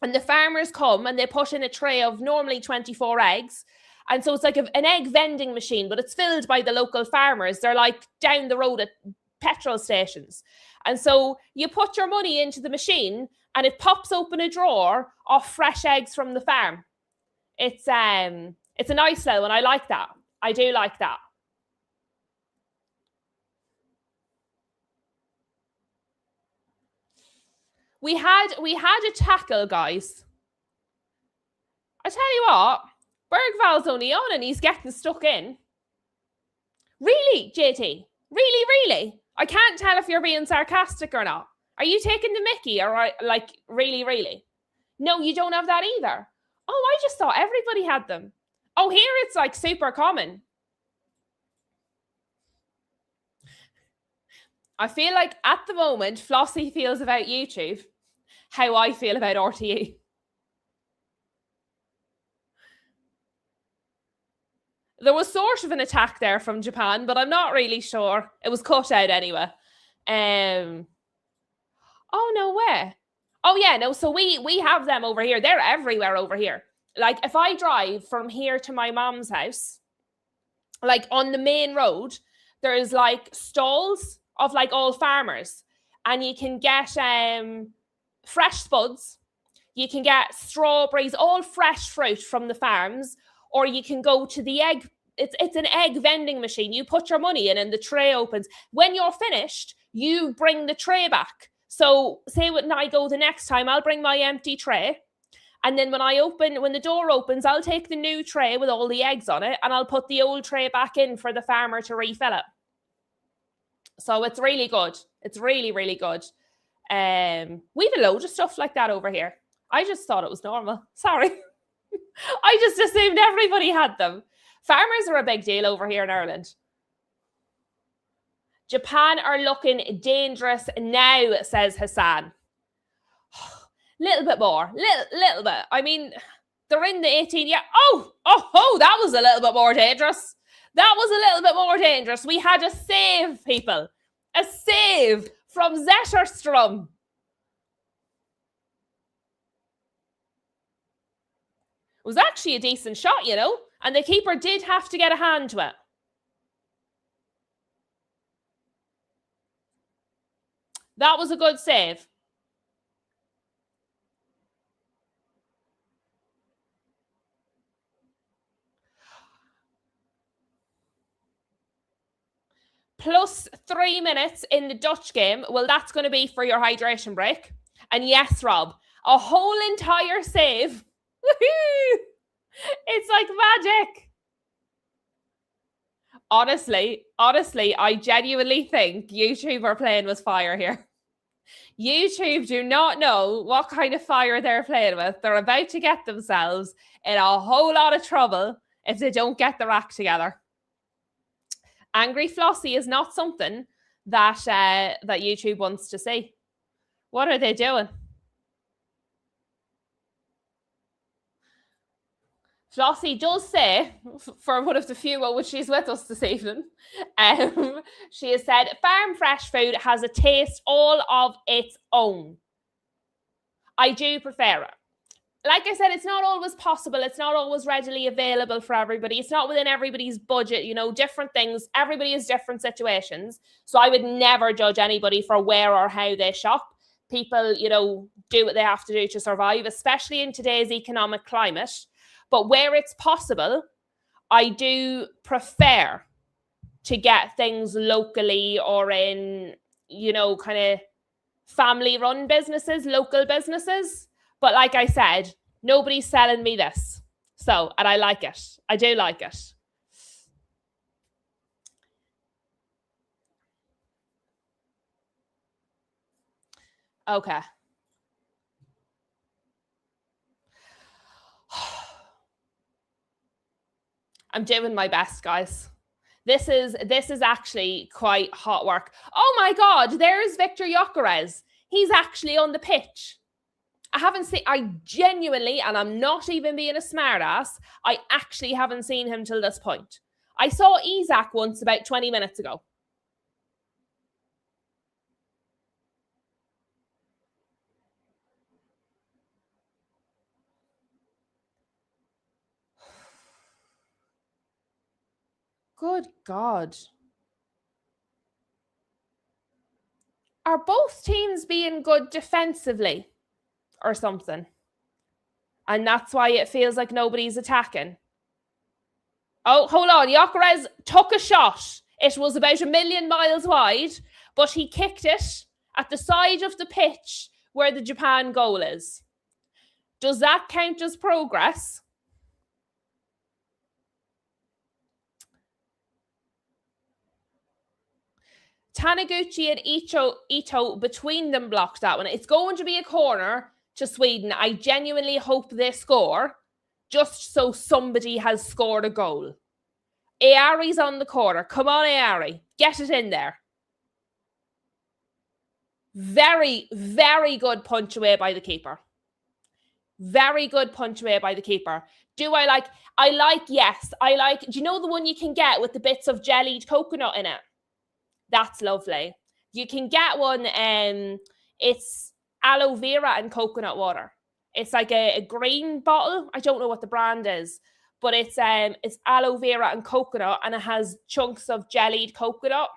and the farmers come and they put in a tray of normally 24 eggs, and so it's like an egg vending machine, but it's filled by the local farmers. They're like down the road at petrol stations, and so you put your money into the machine and it pops open a drawer of fresh eggs from the farm. It's a nice little one. I like that. I do like that. We had a tackle, guys. I tell you what, Bergval's only on and he's getting stuck in. Really, JT? Really? I can't tell if you're being sarcastic or not. Are you taking the mickey or like really? No, you don't have that either. Oh, I just thought everybody had them. Oh, here it's like super common. I feel like at the moment, Flossie feels about YouTube how I feel about RTE. There was sort of an attack there from Japan, but I'm not really sure. It was cut out anyway. Oh, no way. Oh, yeah, no, so we have them over here. They're everywhere over here. Like, if I drive from here to my mom's house, like on the main road, there's like stalls of like all farmers, and you can get fresh spuds, you can get strawberries, all fresh fruit from the farms, or you can go to the egg. It's an egg vending machine. You put your money in and the tray opens. When you're finished, you bring the tray back. So say when I go the next time, I'll bring my empty tray. And then when the door opens, I'll take the new tray with all the eggs on it and I'll put the old tray back in for the farmer to refill it. So it's really good. It's really, really good. We have a load of stuff like that over here. I just thought it was normal. Sorry. I just assumed everybody had them. Farmers are a big deal over here in Ireland. Japan are looking dangerous now, says Hassan. Little bit more. Little bit. I mean, they're in the 18. Yeah. Oh, that was a little bit more dangerous. That was a little bit more dangerous. We had a save, people. A save from Zetterstrom. It was actually a decent shot, you know, and the keeper did have to get a hand to it. That was a good save. Plus 3 minutes in the Dutch game. Well, that's going to be for your hydration break. And yes, Rob, a whole entire save. Woohoo! It's like magic. Honestly, I genuinely think YouTube are playing with fire here. YouTube do not know what kind of fire they're playing with. They're about to get themselves in a whole lot of trouble if they don't get their act together. Angry Flossie is not something that that YouTube wants to see. What are they doing? Flossie does say, for one of the few which she's with us this evening, she has said, farm fresh food has a taste all of its own. I do prefer it. Like I said, it's not always possible. It's not always readily available for everybody. It's not within everybody's budget, you know, different things. Everybody has different situations. So I would never judge anybody for where or how they shop. People, you know, do what they have to do to survive, especially in today's economic climate. But where it's possible, I do prefer to get things locally or in, you know, kind of family-run businesses, local businesses. But like I said, nobody's selling me this. So, and I like it. I do like it. Okay. I'm doing my best, guys. This is actually quite hot work. Oh my God, there's Victor Gyökeres. He's actually on the pitch. I genuinely, and I'm not even being a smartass, I actually haven't seen him till this point. I saw Isak once about 20 minutes ago. Good God. Are both teams being good defensively or something? And that's why it feels like nobody's attacking. Oh, hold on. Gyökeres took a shot. It was about 1,000,000 miles wide, but he kicked it at the side of the pitch where the Japan goal is. Does that count as progress? Taniguchi and Ito between them blocked that one. It's going to be a corner to Sweden. I genuinely hope they score, just so somebody has scored a goal. Ayari's on the corner. Come on, Ayari. Get it in there. Very, very good punch away by the keeper. Very good punch away by the keeper. Do you know the one you can get with the bits of jellied coconut in it? That's lovely. You can get one, it's aloe vera and coconut water. It's like a green bottle. I don't know what the brand is, but it's aloe vera and coconut, and it has chunks of jellied coconut.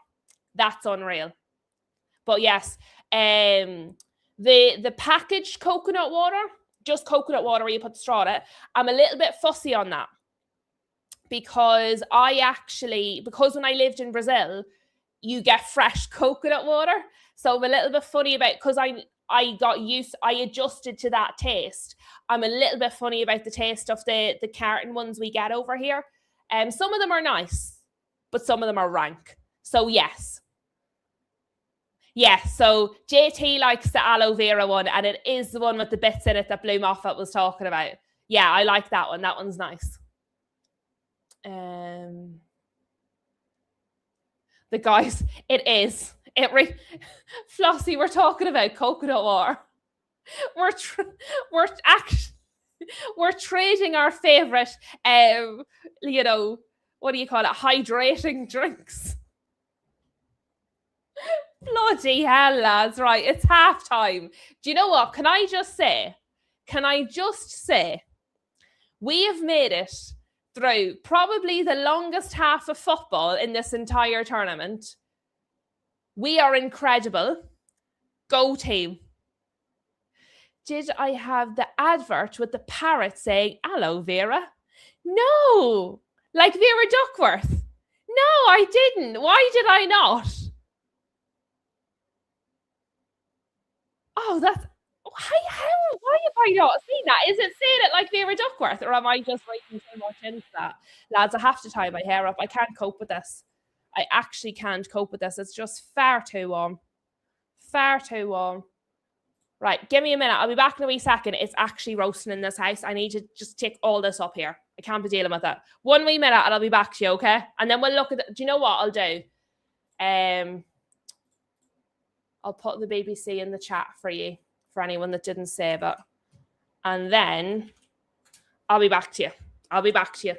That's unreal. But yes, the packaged coconut water, just coconut water where you put the straw in it, I'm a little bit fussy on that because because when I lived in Brazil, you get fresh coconut water. So I'm a little bit funny about, because I adjusted to that taste. I'm a little bit funny about the taste of the carton ones we get over here. Some of them are nice, but some of them are rank. So yes. Yes, so JT likes the aloe vera one, and it is the one with the bits in it that Blue Moffat was talking about. Yeah, I like that one. That one's nice. The guys, it is. Flossie, we're talking about coconut water. we're we're actually we're trading our favorite, you know, what do you call it? Hydrating drinks. Bloody hell, lads! Right, it's half time. Do you know what? Can I just say? Can I just say? We have made it through probably the longest half of football in this entire tournament. We are incredible. Go team. Did I have the advert with the parrot saying aloe vera? No, like Vera Duckworth. No, I didn't. Why did I not? Oh, that's why have I not seen that? Is it saying it like Vera Duckworth, or am I just reading so much into that? Lads, I have to tie my hair up. I can't cope with this. I actually can't cope with this. It's just far too warm. Far too warm. Right, give me a minute. I'll be back in a wee second. It's actually roasting in this house. I need to just take all this up here. I can't be dealing with it. 1 wee minute and I'll be back to you, okay? And then we'll look at do you know what I'll do? I'll put the BBC in the chat for you, for anyone that didn't save it. And then I'll be back to you. I'll be back to you.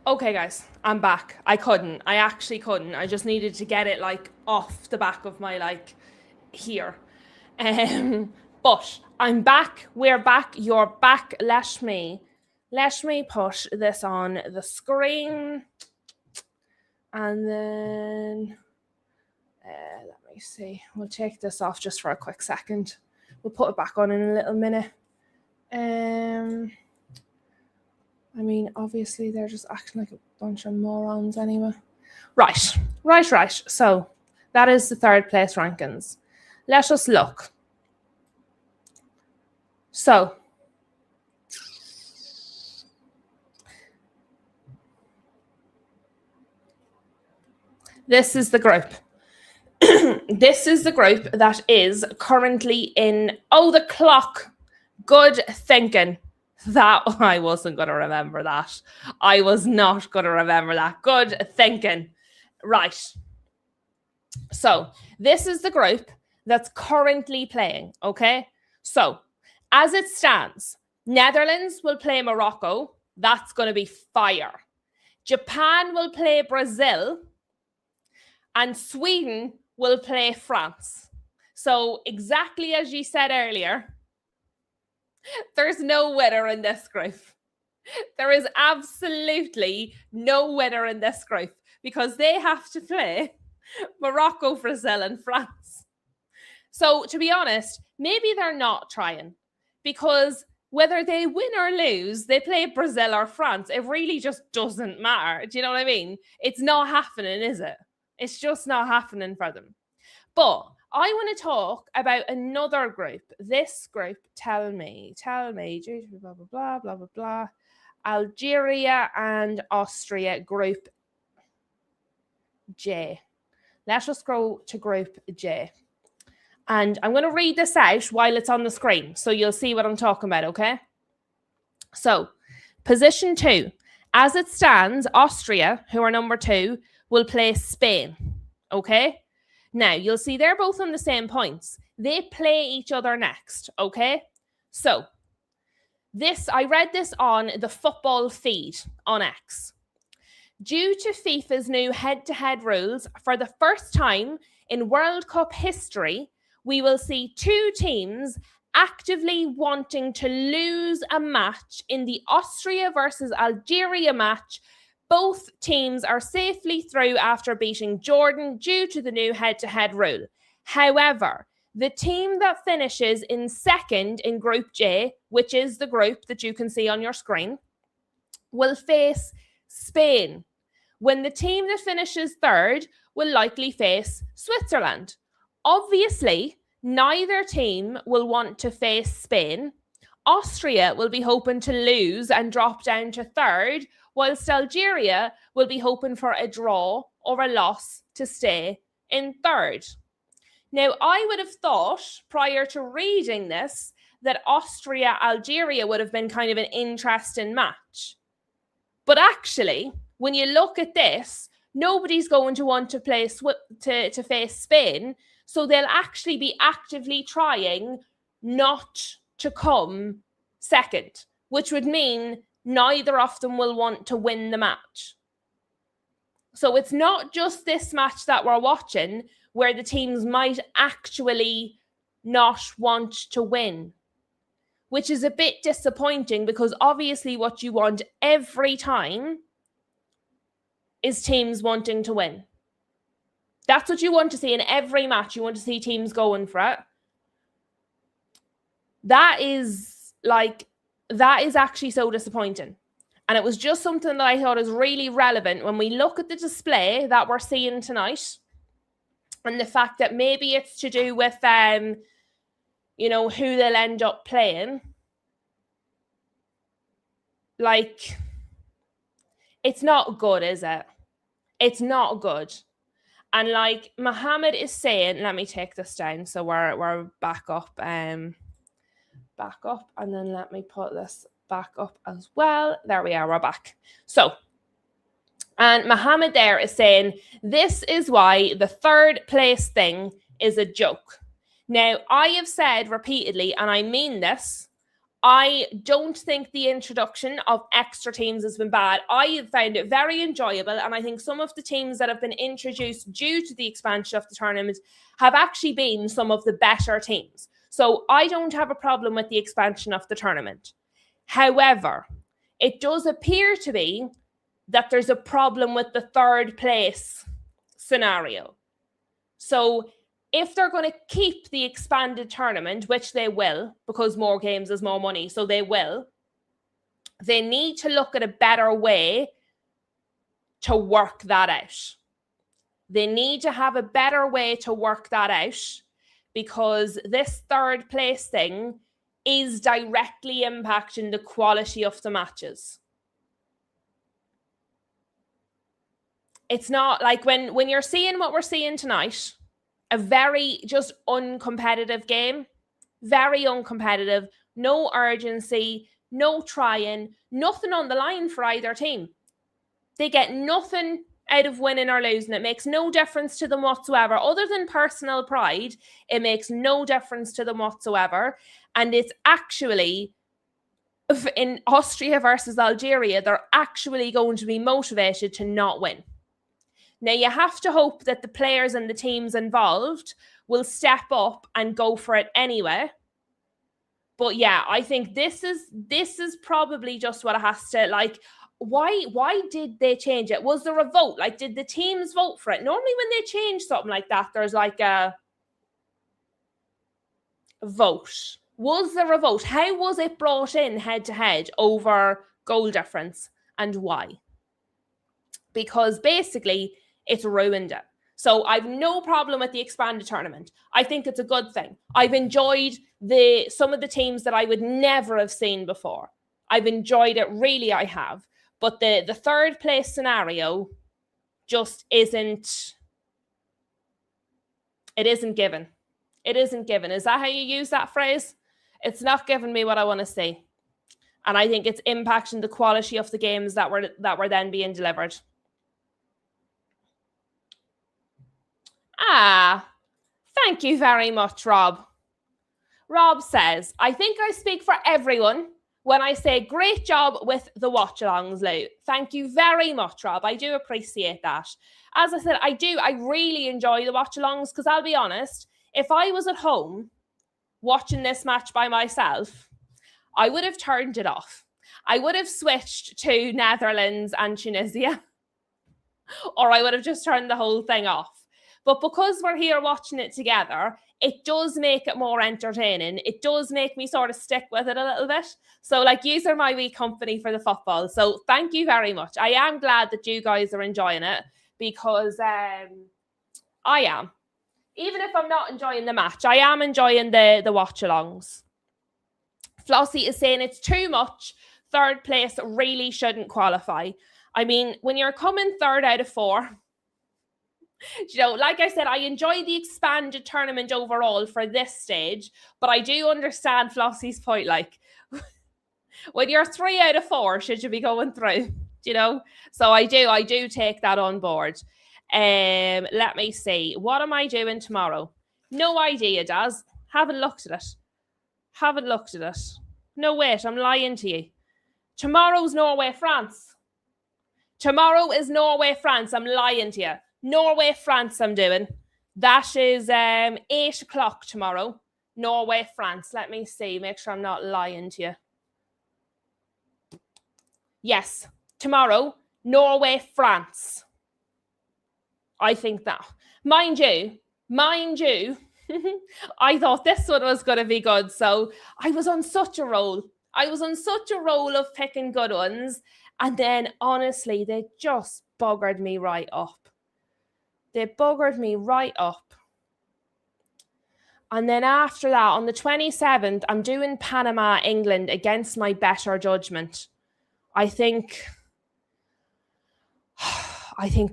Okay, guys, I'm back. I couldn't. I actually couldn't. I just needed to get it like off the back of my like here. But I'm back. We're back. You're back. Let me put this on the screen. And then let me see. We'll take this off just for a quick second. We'll put it back on in a little minute. I mean, obviously, they're just acting like a bunch of morons anyway. Right. So, that is the third place rankings. Let us look. So, this is the group. This is the group that is currently in... Oh, the clock. Good thinking. That I wasn't going to remember that. I was not going to remember that. Good thinking. Right. So this is the group that's currently playing. Okay. So as it stands, Netherlands will play Morocco. That's going to be fire. Japan will play Brazil. And Sweden will play France. So exactly as you said earlier, there's no winner in this group. There is absolutely no winner in this group because they have to play Morocco, Brazil, and France. So, to be honest, maybe they're not trying because whether they win or lose, they play Brazil or France. It really just doesn't matter. Do you know what I mean? It's not happening, is it? It's just not happening for them. But I want to talk about another group. This group, tell me, blah, blah, blah, blah, blah, blah. Algeria and Austria, Group J. Let us go to Group J. And I'm going to read this out while it's on the screen, so you'll see what I'm talking about, okay? So, position 2. As it stands, Austria, who are number 2, will play Spain, okay? Now, you'll see they're both on the same points. They play each other next, okay? So, I read this on the football feed on X. Due to FIFA's new head-to-head rules, for the first time in World Cup history, we will see 2 teams actively wanting to lose a match in the Austria versus Algeria match. Both teams are safely through after beating Jordan due to the new head-to-head rule. However, the team that finishes in second in Group J, which is the group that you can see on your screen, will face Spain, when the team that finishes third will likely face Switzerland. Obviously, neither team will want to face Spain. Austria will be hoping to lose and drop down to third, whilst Algeria will be hoping for a draw or a loss to stay in third. Now, I would have thought, prior to reading this, that Austria-Algeria would have been kind of an interesting match. But actually, when you look at this, nobody's going to want to play to face Spain, so they'll actually be actively trying not to come second, which would mean neither of them will want to win the match. So it's not just this match that we're watching where the teams might actually not want to win, which is a bit disappointing, because obviously what you want every time is teams wanting to win. That's what you want to see in every match. You want to see teams going for it. That is actually so disappointing. And it was just something that I thought is really relevant when we look at the display that we're seeing tonight, and the fact that maybe it's to do with who they'll end up playing. Like, it's not good, is it? It's not good. And like Mohammed is saying, let me take this down so we're back up. And then let me put this back up as well. There we are, we're back. So, and Mohammed there is saying, this is why the third place thing is a joke. Now, I have said repeatedly, and I mean this, I don't think the introduction of extra teams has been bad. I have found it very enjoyable, and I think some of the teams that have been introduced due to the expansion of the tournament have actually been some of the better teams. So I don't have a problem with the expansion of the tournament. However, it does appear to be that there's a problem with the third place scenario. So if they're going to keep the expanded tournament, which they will, because more games is more money, so they will, they need to look at a better way to work that out. They need to have a better way to work that out, because this third place thing is directly impacting the quality of the matches. It's not like when you're seeing what we're seeing tonight, a very just uncompetitive game, very uncompetitive, no urgency, no trying, nothing on the line for either team. They get nothing out of winning or losing. It makes no difference to them whatsoever. Other than personal pride, it makes no difference to them whatsoever. And it's actually, in Austria versus Algeria, they're actually going to be motivated to not win. Now, you have to hope that the players and the teams involved will step up and go for it anyway. But yeah, I think this is probably just what it has to, like, why did they change it? Was there a vote? Like, did the teams vote for it? Normally when they change something like that, there's like a vote. Was there a vote? How was it brought in head-to-head over goal difference, and why? Because basically, it's ruined it. So I've no problem with the expanded tournament. I think it's a good thing. I've enjoyed some of the teams that I would never have seen before. I've enjoyed it, really, I have. But the third place scenario just isn't, it isn't given. It isn't given. Is that how you use that phrase? It's not giving me what I want to see. And I think it's impacting the quality of the games that were then being delivered. Thank you very much, Rob. Rob says, I think I speak for everyone when I say great job with the watch-alongs, Lou. Thank you very much, Rob. I do appreciate that. As I said, I really enjoy the watch-alongs because I'll be honest, if I was at home watching this match by myself, I would have turned it off. I would have switched to Netherlands and Tunisia, or I would have just turned the whole thing off. But because we're here watching it together, it does make it more entertaining. It does make me sort of stick with it a little bit. So, like, yous are my wee company for the football. So thank you very much. I am glad that you guys are enjoying it because I am. Even if I'm not enjoying the match, I am enjoying the watch-alongs. Flossie is saying it's too much. Third place really shouldn't qualify. I mean, when you're coming third out of 4... You know, like I said, I enjoy the expanded tournament overall for this stage, but I do understand Flossie's point. Like, when you're 3 out of 4, should you be going through? You know, so I do take that on board. Let me see. What am I doing tomorrow? No idea, Daz. Haven't looked at it. No, wait, I'm lying to you. Tomorrow's Norway, France. Tomorrow is Norway, France. I'm lying to you. Norway, France, I'm doing. That is 8 o'clock tomorrow. Norway, France. Let me see. Make sure I'm not lying to you. Yes, tomorrow, Norway, France. I think that. Mind you, I thought this one was going to be good. So I was on such a roll. Of picking good ones. And then, honestly, they just buggered me right up. And then after that, on the 27th, I'm doing Panama, England against my better judgment. I think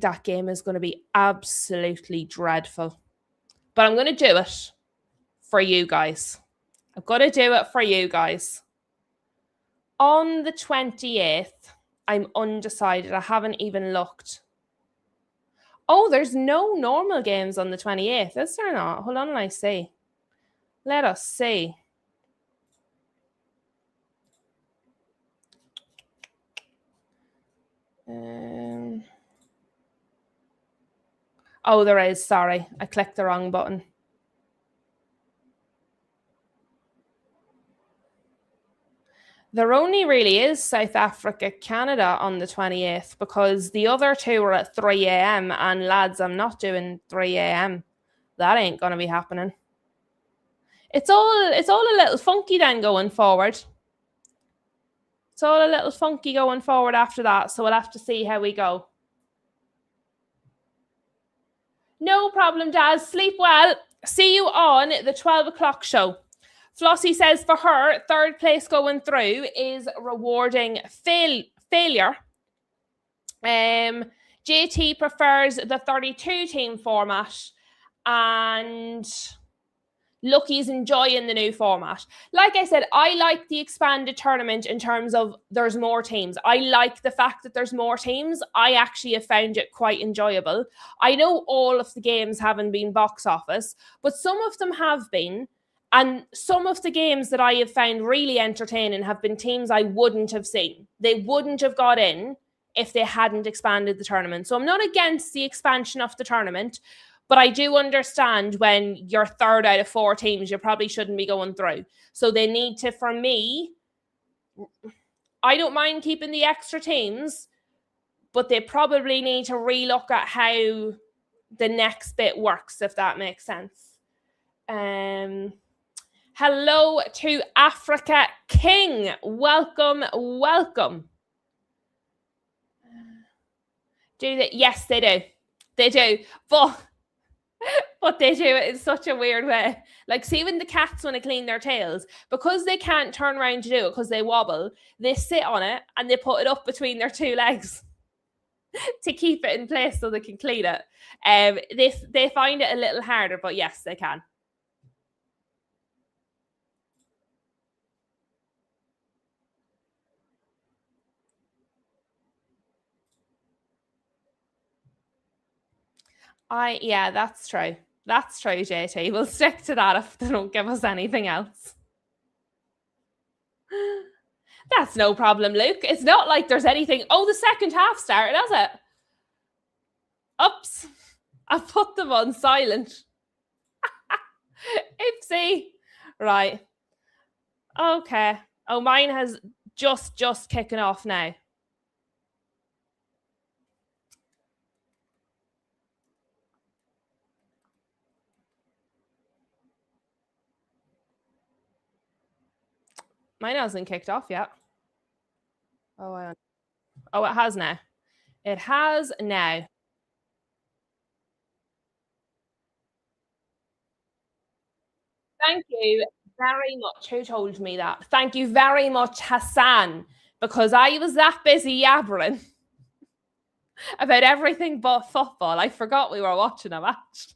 that game is going to be absolutely dreadful. But I'm going to do it for you guys. I've got to do it for you guys. On the 28th, I'm undecided. I haven't even looked. Oh, there's no normal games on the 28th, is there not? Hold on, I see. Let us see. Oh, there is. Sorry, I clicked the wrong button. There only really is South Africa, Canada on the 28th because the other two are at 3 a.m. and lads, I'm not doing 3 a.m. That ain't going to be happening. It's all a little funky then going forward. It's all a little funky going forward after that, so we'll have to see how we go. No problem, Daz. Sleep well. See you on the 12 o'clock show. Flossie says for her, third place going through is rewarding failure. JT prefers the 32-team format and Lucky's enjoying the new format. Like I said, I like the expanded tournament in terms of there's more teams. I like the fact that there's more teams. I actually have found it quite enjoyable. I know all of the games haven't been box office, but some of them have been. And some of the games that I have found really entertaining have been teams I wouldn't have seen. They wouldn't have got in if they hadn't expanded the tournament. So I'm not against the expansion of the tournament, but I do understand when you're third out of 4 teams, you probably shouldn't be going through. So they need to, for me, I don't mind keeping the extra teams, but they probably need to relook at how the next bit works, if that makes sense. Hello to Africa King. Welcome. Do they? Yes, they do. They do. But But they do it in such a weird way. Like, see when the cats want to clean their tails, because they can't turn around to do it because they wobble, they sit on it and they put it up between their two legs to keep it in place so they can clean it. They find it a little harder, but yes, they can. Yeah, that's true. That's true, JT. We'll stick to that if they don't give us anything else. That's no problem, Luke. It's not like there's anything. Oh, the second half started, has it? Oops. I put them on silent. Oopsie. Right. Okay. Oh, mine has just kicking off now. Mine hasn't kicked off yet. Oh, it has now. It has now. Thank you very much. Who told me that? Thank you very much, Hassan, because I was that busy yabbering about everything but football. I forgot we were watching a match.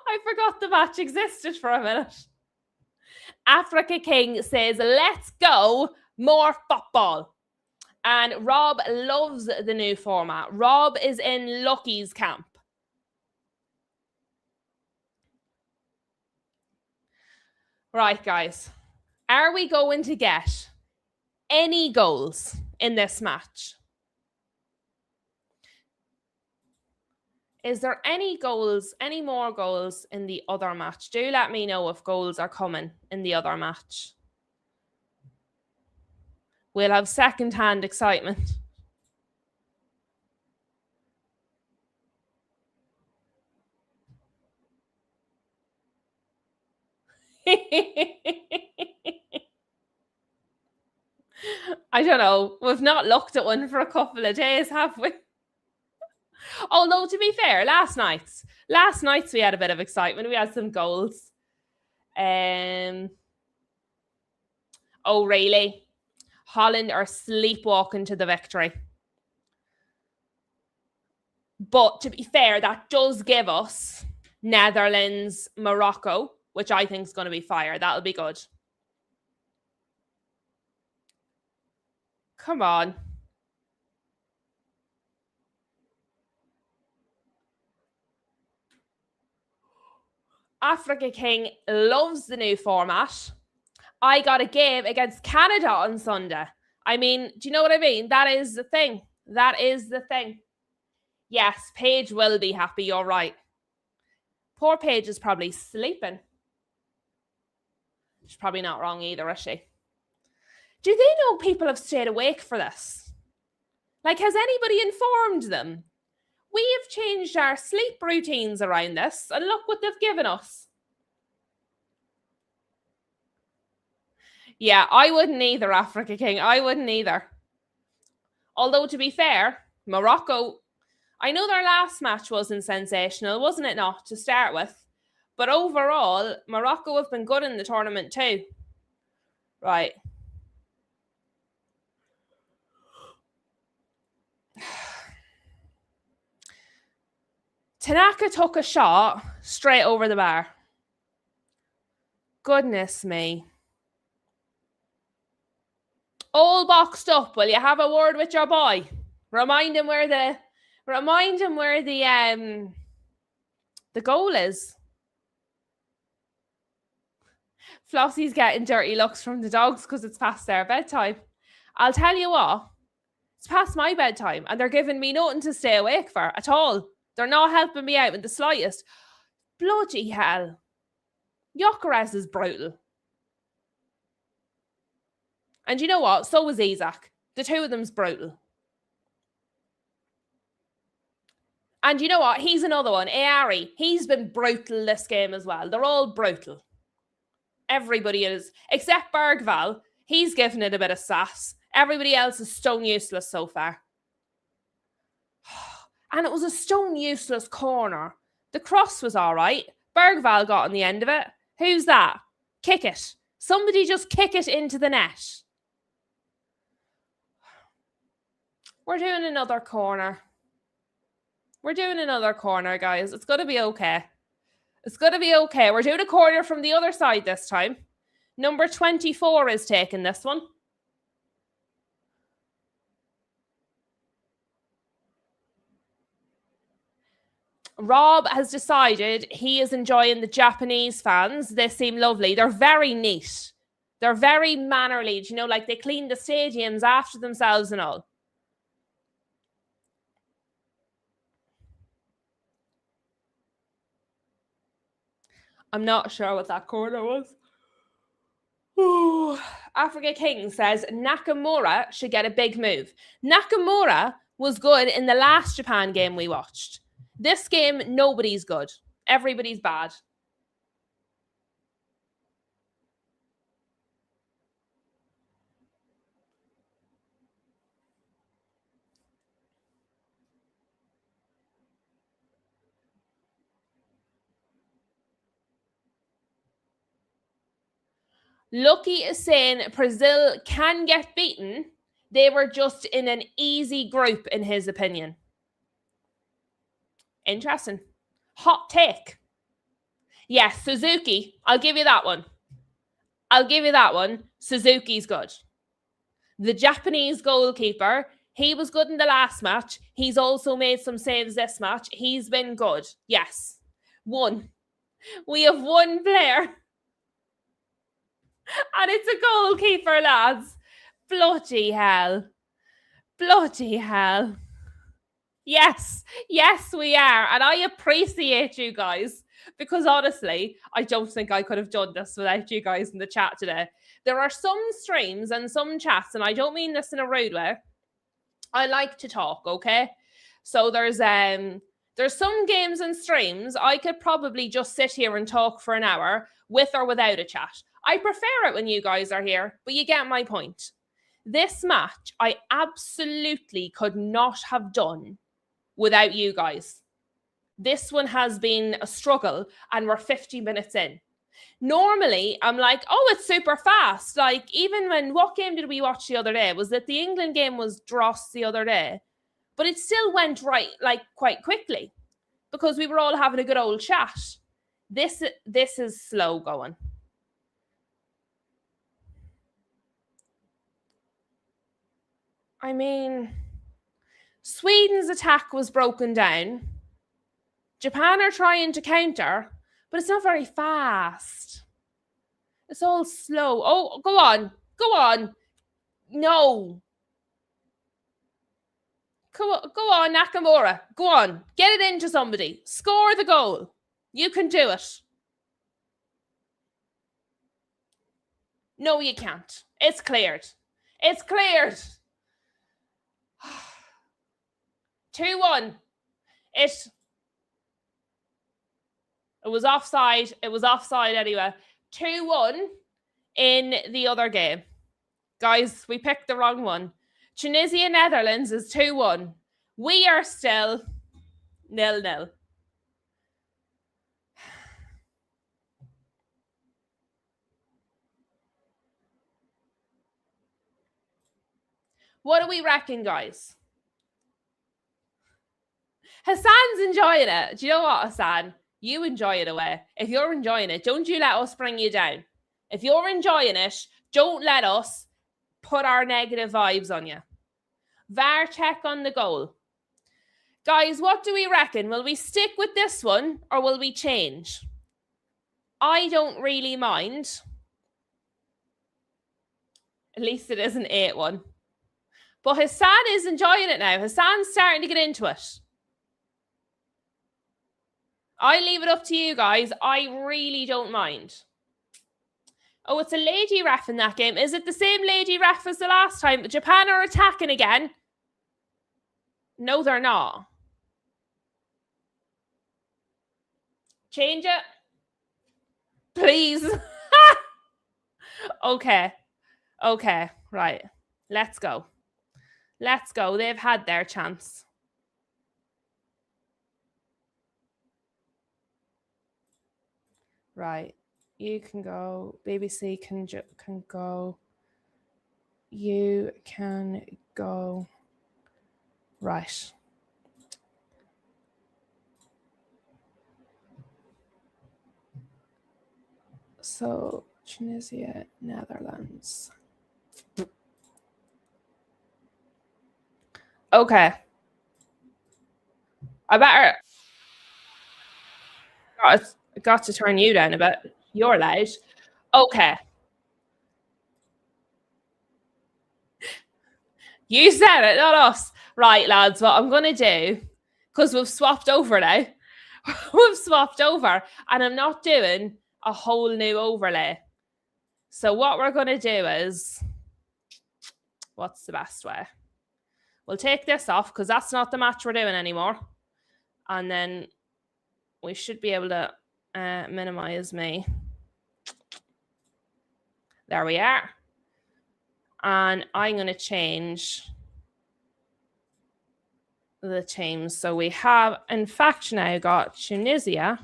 I forgot the match existed for a minute. Africa King says, let's go, more football. And Rob loves the new format. Rob is in Lucky's camp. Right, guys. Are we going to get any goals in this match? Is there any goals, any more goals in the other match? Do let me know if goals are coming in the other match. We'll have second-hand excitement. I don't know. We've not looked at one for a couple of days, have we? Although, to be fair, last nights we had a bit of excitement. We had some goals. Oh, really? Holland are sleepwalking to the victory. But to be fair, that does give us Netherlands, Morocco, which I think is going to be fire. That'll be good. Come on. Africa King loves the new format. I got a game against Canada on Sunday. I mean, do you know what I mean? That is the thing. That is the thing. Yes, Paige will be happy. You're right. Poor Paige is probably sleeping. She's probably not wrong either, is she? Do they know people have stayed awake for this? Like, has anybody informed them? We have changed our sleep routines around this, and look what they've given us. Yeah, I wouldn't either, Africa King. I wouldn't either. Although, to be fair, Morocco, I know their last match wasn't sensational, wasn't it not, to start with? But overall, Morocco have been good in the tournament too. Right. Tanaka took a shot straight over the bar. Goodness me. All boxed up. Will you have a word with your boy? Remind him where the goal is. Flossie's getting dirty looks from the dogs because it's past their bedtime. I'll tell you what, it's past my bedtime and they're giving me nothing to stay awake for at all. They're not helping me out in the slightest. Bloody hell. Gyökeres is brutal. And you know what? So was Isak. The two of them's brutal. And you know what? He's another one. Ari. He's been brutal this game as well. They're all brutal. Everybody is. Except Bergvall. He's given it a bit of sass. Everybody else is stone useless so far. And it was a stone useless corner. The cross was all right. Bergvall got on the end of it. Who's that? Kick it. Somebody just kick it into the net. We're doing another corner. We're doing another corner, guys. It's going to be okay. It's going to be okay. We're doing a corner from the other side this time. Number 24 is taking this one. Rob has decided he is enjoying the Japanese fans. They seem lovely. They're very neat. They're very mannerly. You know, like they clean the stadiums after themselves and all. I'm not sure what that corner was. Ooh. Africa King says Nakamura should get a big move. Nakamura was good in the last Japan game we watched. This game, nobody's good. Everybody's bad. Lucky is saying Brazil can get beaten. They were just in an easy group, in his opinion. Interesting. Hot take. Yes, Suzuki. I'll give you that one. Suzuki's good. The Japanese goalkeeper, he was good in the last match. He's also made some saves this match. He's been good. Yes. One. We have one player. And it's a goalkeeper, lads. Bloody hell. Bloody hell. Yes, we are. And I appreciate you guys because honestly, I don't think I could have done this without you guys in the chat today. There are some streams and some chats, and I don't mean this in a rude way. I like to talk, okay? So there's some games and streams I could probably just sit here and talk for an hour with or without a chat. I prefer it when you guys are here, but you get my point. This match, I absolutely could not have done without you guys. This one has been a struggle, and we're 50 minutes in. Normally, I'm like, oh, it's super fast. Like, even what game did we watch the other day? Was that the England game was dross the other day? But it still went right, like, quite quickly because we were all having a good old chat. This is slow going. I mean, Sweden's attack was broken down. Japan are trying to counter, but it's not very fast. It's all slow. Oh, go on. No. Go on, Nakamura. Go on. Get it into somebody. Score the goal. You can do it. No, you can't. It's cleared. 2-1. It was offside. It was offside anyway. 2-1 in the other game. Guys, we picked the wrong one. Tunisia, Netherlands is 2-1. We are still 0-0. What do we reckon, guys? Hassan's enjoying it. Do you know what, Hassan? You enjoy it away. If you're enjoying it, don't you let us bring you down. If you're enjoying it, don't let us put our negative vibes on you. VAR check on the goal. Guys, what do we reckon? Will we stick with this one or will we change? I don't really mind. At least it isn't 8-1. But Hassan is enjoying it now. Hassan's starting to get into it. I leave it up to you guys. I really don't mind. Oh, it's a lady ref in that game. Is it the same lady ref as the last time? Japan are attacking again. No, they're not. Change it. Please. Okay, right. Let's go. They've had their chance. Right. You can go. BBC can go. You can go. Right. So, Tunisia, Netherlands. Okay. I better got to turn you down a bit. You're loud. Okay. You said it, not us. Right, lads, what I'm going to do, because we've swapped over now, we've swapped over, and I'm not doing a whole new overlay. So what we're going to do is, what's the best way? We'll take this off, because that's not the match we're doing anymore. And then we should be able to minimize me. There we are. And I'm going to change the teams. So we have, in fact, now got Tunisia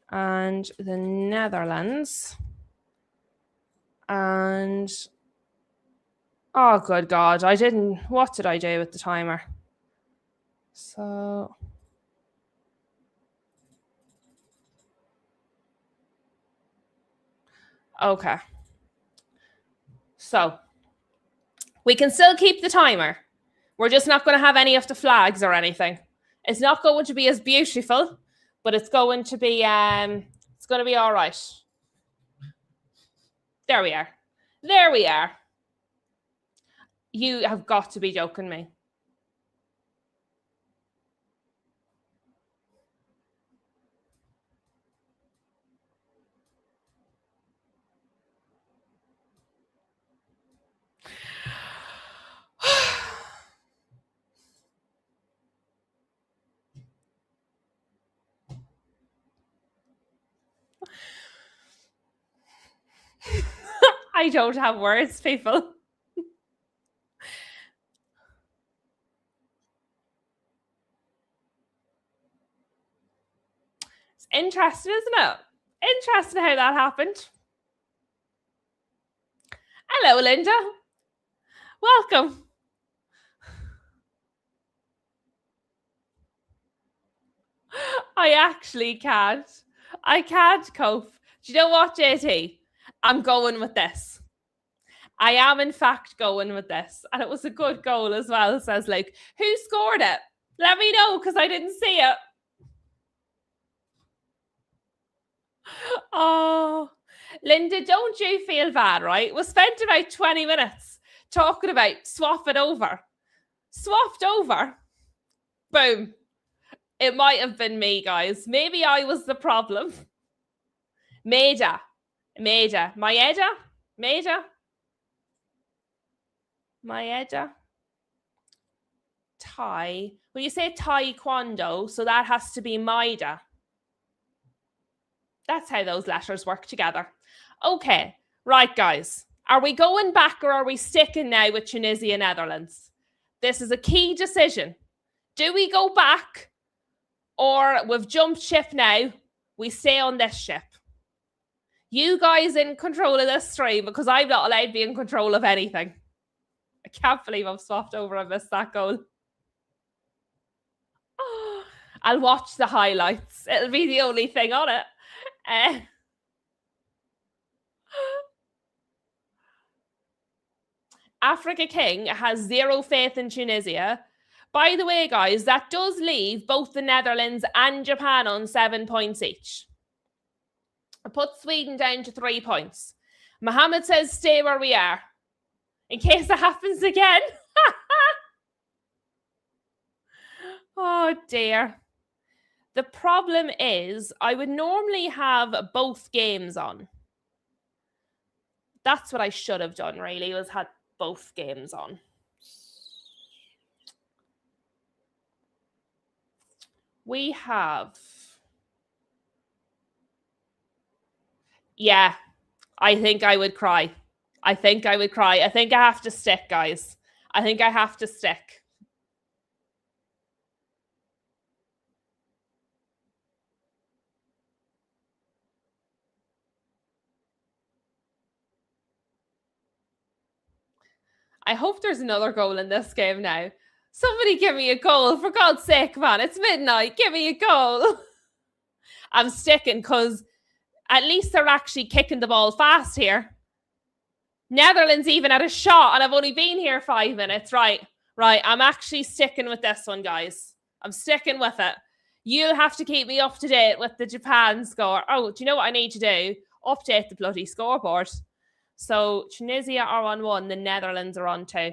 and the Netherlands. And, oh, good God, what did I do with the timer? So, okay. So, we can still keep the timer. We're just not going to have any of the flags or anything. It's not going to be as beautiful, but it's going to be all right. There we are. There we are. You have got to be joking me. I don't have words, people. It's interesting, isn't it? Interesting how that happened. Hello, Linda. Welcome. I actually can't. I can't cope. Do you know what, JT? I'm going with this. I am, in fact, going with this. And it was a good goal as well. Says, like, who scored it? Let me know, because I didn't see it. Oh, Linda, don't you feel bad, right? We spent about 20 minutes talking about swap it over. Swapped over. Boom. It might have been me, guys. Maybe I was the problem. Maida. Maida. Maeda? Maida? Maeda? Thai. Well, you say taekwondo, so that has to be Maida. That's how those letters work together. Okay. Right, guys. Are we going back or are we sticking now with Tunisia, Netherlands? This is a key decision. Do we go back or we've jumped ship now? We stay on this ship. You guys in control of this stream because I'm not allowed to be in control of anything. I can't believe I've swapped over and missed that goal. Oh, I'll watch the highlights. It'll be the only thing on it. Africa King has zero faith in Tunisia. By the way, guys, that does leave both the Netherlands and Japan on 7 points each. It puts Sweden down to 3 points. Mohammed says stay where we are. In case it happens again. Oh, dear. The problem is I would normally have both games on. That's what I should have done, really, was had both games on. We have... Yeah, I think I would cry. I think I have to stick, guys. I think I have to stick. I hope there's another goal in this game now. Somebody give me a goal, for God's sake, man. It's midnight. Give me a goal. I'm sticking because at least they're actually kicking the ball fast here. Netherlands even had a shot, and I've only been here 5 minutes. Right. I'm actually sticking with this one, guys. I'm sticking with it. You'll have to keep me up to date with the Japan score. Oh, do you know what I need to do? Update the bloody scoreboard. So Tunisia are on 1, the Netherlands are on 2.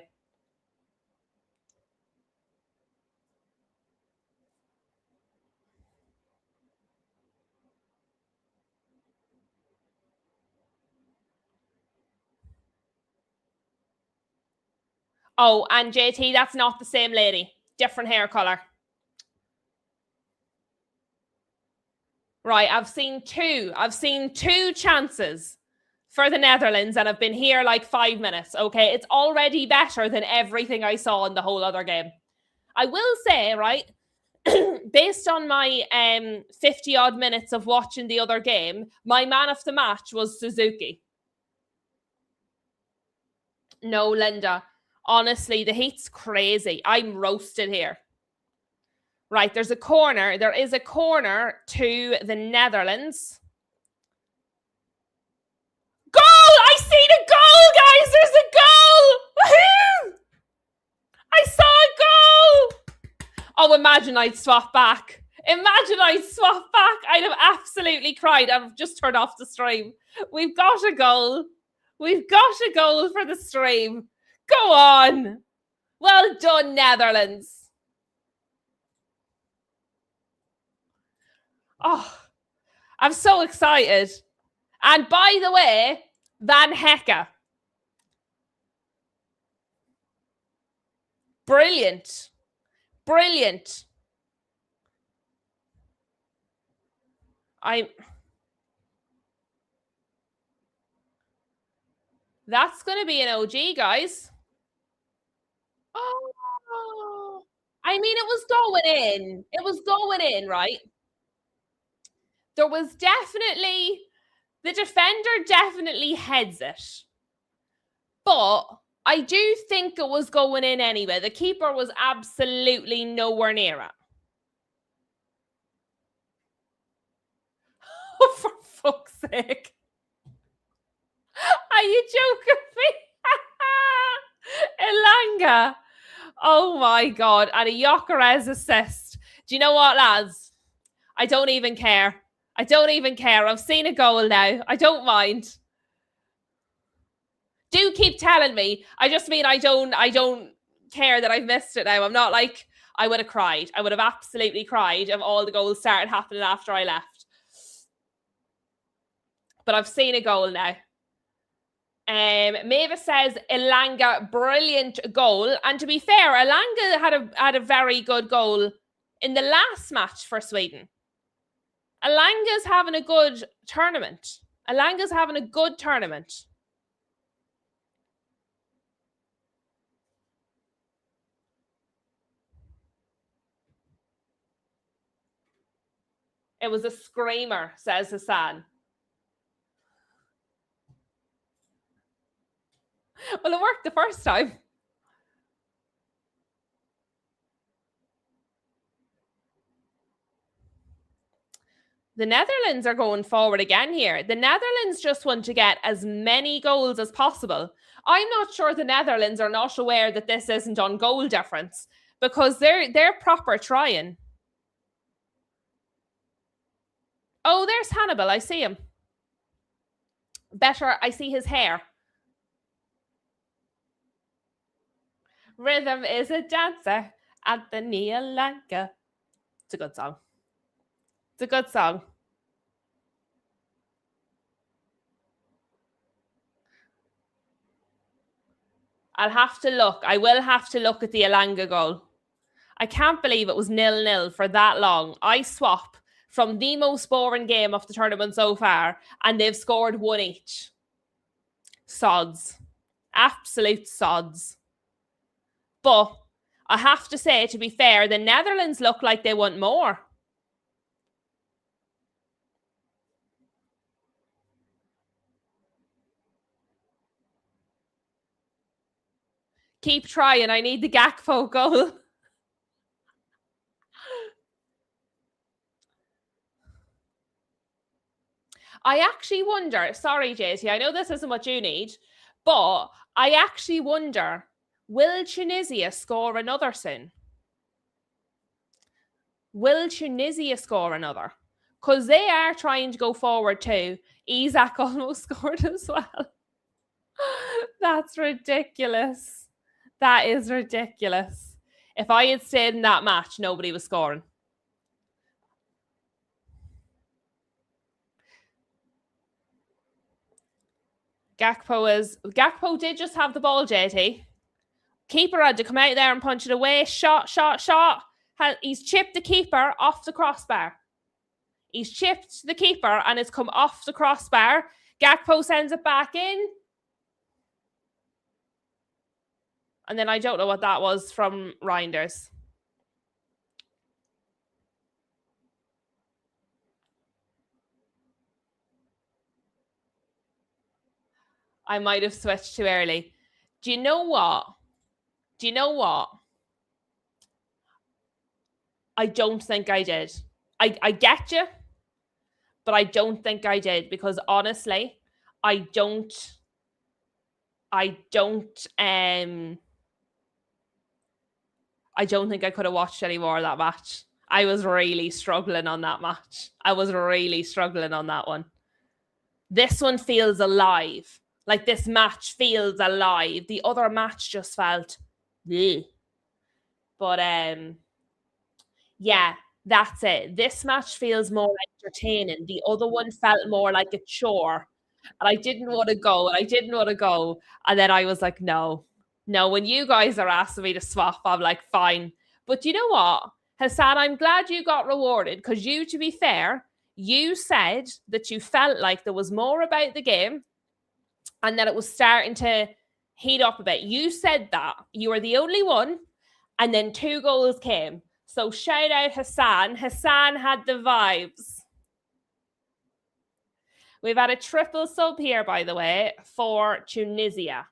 Oh, and JT, that's not the same lady. Different hair color. Right, I've seen two chances for the Netherlands, and I've been here like 5 minutes. Okay, it's already better than everything I saw in the whole other game. I will say, right, based on my 50 odd minutes of watching the other game, my man of the match was Suzuki. No, Linda. Honestly, the heat's crazy. I'm roasted here. Right, there's a corner. There is a corner to the Netherlands. Goal! I see the goal, guys! There's a goal! Woohoo! I saw a goal! Oh, imagine I'd swap back. I'd have absolutely cried. I've just turned off the stream. We've got a goal. We've got a goal for the stream. Go on. Well done, Netherlands. Oh, I'm so excited. And by the way, Van Hecke. Brilliant. That's going to be an OG, guys. Oh, I mean, it was going in. It was going in, right? There was definitely, the defender definitely heads it. But I do think it was going in anyway. The keeper was absolutely nowhere near it. Oh, for fuck's sake. Are you joking me? Elanga. Oh my God. And a Gyökeres assist. Do you know what, lads? I don't even care. I've seen a goal now. I don't mind. Do keep telling me. I just mean I don't care that I've missed it now. I'm not like I would have cried. I would have absolutely cried if all the goals started happening after I left. But I've seen a goal now. Mavis says Elanga, brilliant goal. And to be fair, Elanga had a very good goal in the last match for Sweden. Elanga's having a good tournament. It was a screamer, says Hassan. Well, it worked the first time. The Netherlands are going forward again here. The Netherlands just want to get as many goals as possible. I'm not sure the Netherlands are not aware that this isn't on goal difference because they're proper trying. Oh, there's Hannibal. I see him. Better, I see his hair. Rhythm is a dancer at the Lanka. It's a good song. I'll have to look. I will have to look at the Elanga goal. I can't believe it was 0-0 for that long. I swap from the most boring game of the tournament so far, and they've scored one each. Sods. Absolute sods. But I have to say, to be fair, the Netherlands look like they want more. Keep trying. I need the Gakpo goal. I actually wonder, sorry, JT, I know this isn't what you need, but I actually wonder, will Tunisia score another soon? Will Tunisia score another? Because they are trying to go forward too. Isaac almost scored as well. That's ridiculous. That is ridiculous. If I had stayed in that match, nobody was scoring. Gakpo did just have the ball, JT. Keeper had to come out there and punch it away. Shot. He's chipped the keeper off the crossbar. He's chipped the keeper and it's come off the crossbar. Gakpo sends it back in. And then I don't know what that was from Reinders. I might have switched too early. Do you know what? I don't think I did. I get you, but I don't think I did because honestly, I don't I don't think I could have watched any more of that match. I was really struggling on that match. I was really struggling on that one. This one feels alive. Like this match feels alive. The other match just felt bleh. But yeah, that's it. This match feels more entertaining. The other one felt more like a chore. And I didn't want to go. And I didn't want to go. And then I was like, no. No, when you guys are asking me to swap, I'm like, fine. But you know what? Hassan, I'm glad you got rewarded because you, to be fair, you said that you felt like there was more about the game and that it was starting to heat up a bit. You said that. You were the only one. And then 2 goals came. So shout out Hassan. Hassan had the vibes. We've had a triple sub here, by the way, for Tunisia.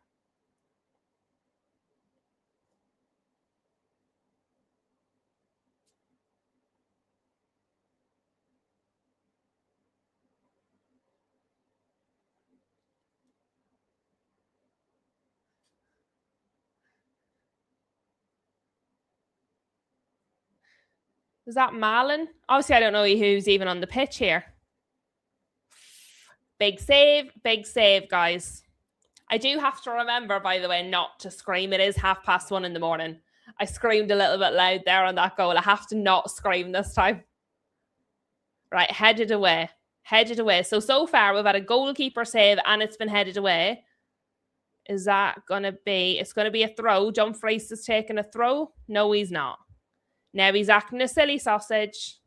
Is that Malin? Obviously, I don't know who's even on the pitch here. Big save, guys. I do have to remember, by the way, not to scream. It is 1:30 in the morning. I screamed a little bit loud there on that goal. I have to not scream this time. Right, headed away. So far, we've had a goalkeeper save and it's been headed away. Is that going to be... It's going to be a throw. Dumfries is taking a throw. No, he's not. Now he's acting a silly sausage.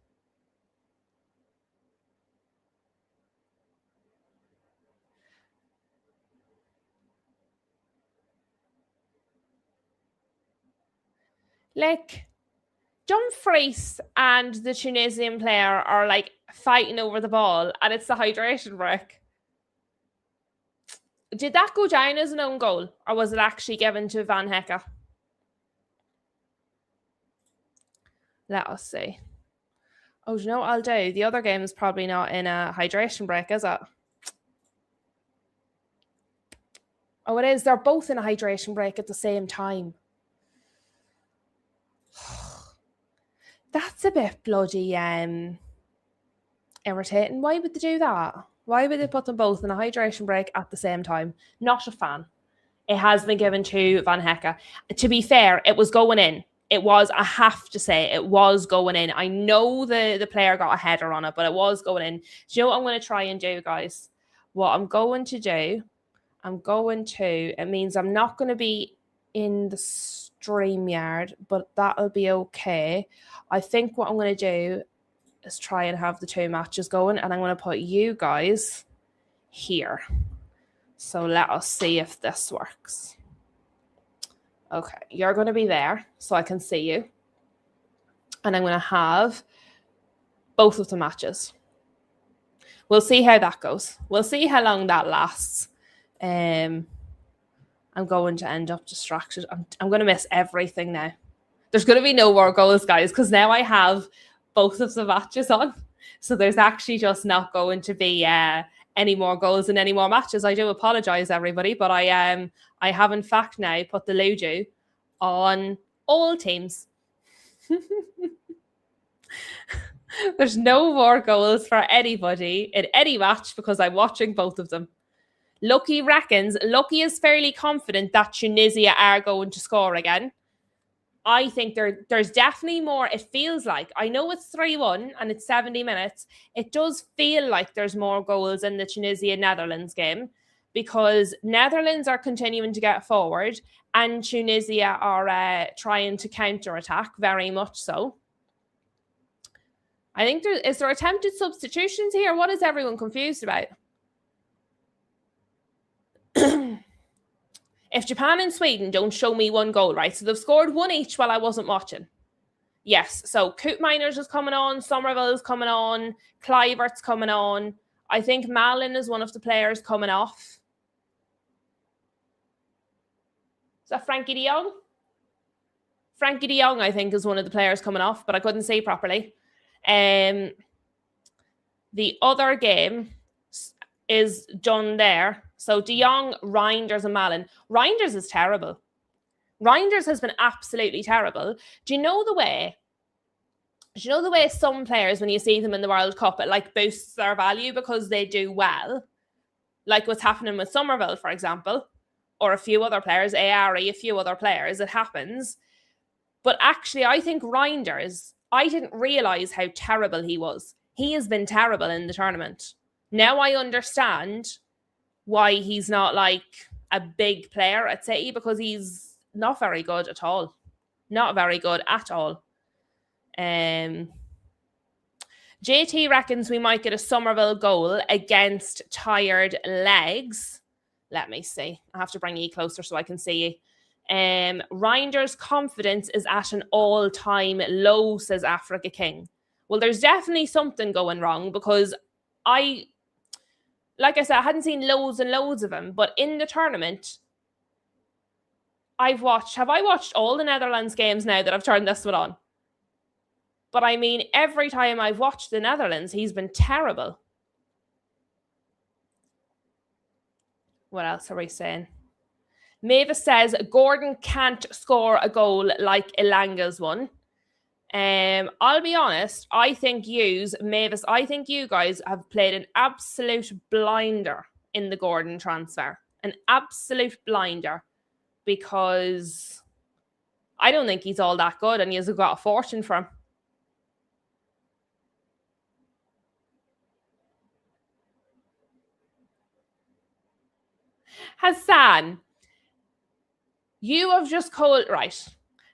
Like, Dumfries and the Tunisian player are like fighting over the ball and it's the hydration break. Did that go down as an own goal or was it actually given to Van Hecke? Let us see. Oh, do you know what I'll do? The other game is probably not in a hydration break, is it? Oh, it is. They're both in a hydration break at the same time. That's a bit bloody irritating. Why would they do that? Why would they put them both in a hydration break at the same time? Not a fan. It has been given to Van Hecke. To be fair, it was going in. It was, I have to say, it was going in. I know the player got a header on it, but it was going in. Do you know what I'm going to try and do, guys? What I'm going to do, it means I'm not going to be in the StreamYard, but that'll be okay. I think what I'm going to do is try and have the 2 matches going, and I'm going to put you guys here. So let us see if this works. Okay, you're going to be there so I can see you. And I'm going to have both of the matches. We'll see how that goes. We'll see how long that lasts. And I'm going to end up distracted. I'm going to miss everything now. There's going to be no more goals, guys, because now I have both of the matches on. So there's actually just not going to be any more goals in any more matches. I do apologise, everybody, but I have in fact now put the Ludo on all teams. There's no more goals for anybody in any match because I'm watching both of them. Lucky is fairly confident that Tunisia are going to score again. I think there's definitely more. It feels like, I know it's 3-1 and it's 70 minutes. It does feel like there's more goals in the Tunisia-Netherlands game because Netherlands are continuing to get forward and Tunisia are trying to counter-attack, very much so. I think is there attempted substitutions here? What is everyone confused about? If Japan and Sweden don't show me one goal, right? So they've scored one each while I wasn't watching. Yes, so Koopmeiners is coming on, Somerville is coming on, Kluivert's coming on. I think Malin is one of the players coming off. Is that Frankie de Jong? Frankie de Jong, I think, is one of the players coming off, but I couldn't see properly. The other game is done there. So De Jong, Reinders and Malin. Reinders is terrible. Reinders has been absolutely terrible. Do you know the way some players, when you see them in the World Cup, it like boosts their value because they do well? Like what's happening with Somerville, for example, or a few other players, Ayari, a few other players, it happens. But actually, I think Reinders, I didn't realise how terrible he was. He has been terrible in the tournament. Now I understand why he's not like a big player at City, because he's not very good at all. Not very good at all. JT reckons we might get a Somerville goal against tired legs. Let me see. I have to bring you closer so I can see you. Reinders' confidence is at an all-time low, says Africa King. Well, there's definitely something going wrong because like I said, I hadn't seen loads and loads of him, but in the tournament, have I watched all the Netherlands games now that I've turned this one on? But I mean, every time I've watched the Netherlands, he's been terrible. What else are we saying? Mavis says Gordon can't score a goal like Ilanga's one. I'll be honest, I think you guys have played an absolute blinder in the Gordon transfer. An absolute blinder. Because I don't think he's all that good and you've got a fortune for him. Hassan, you have just called, right.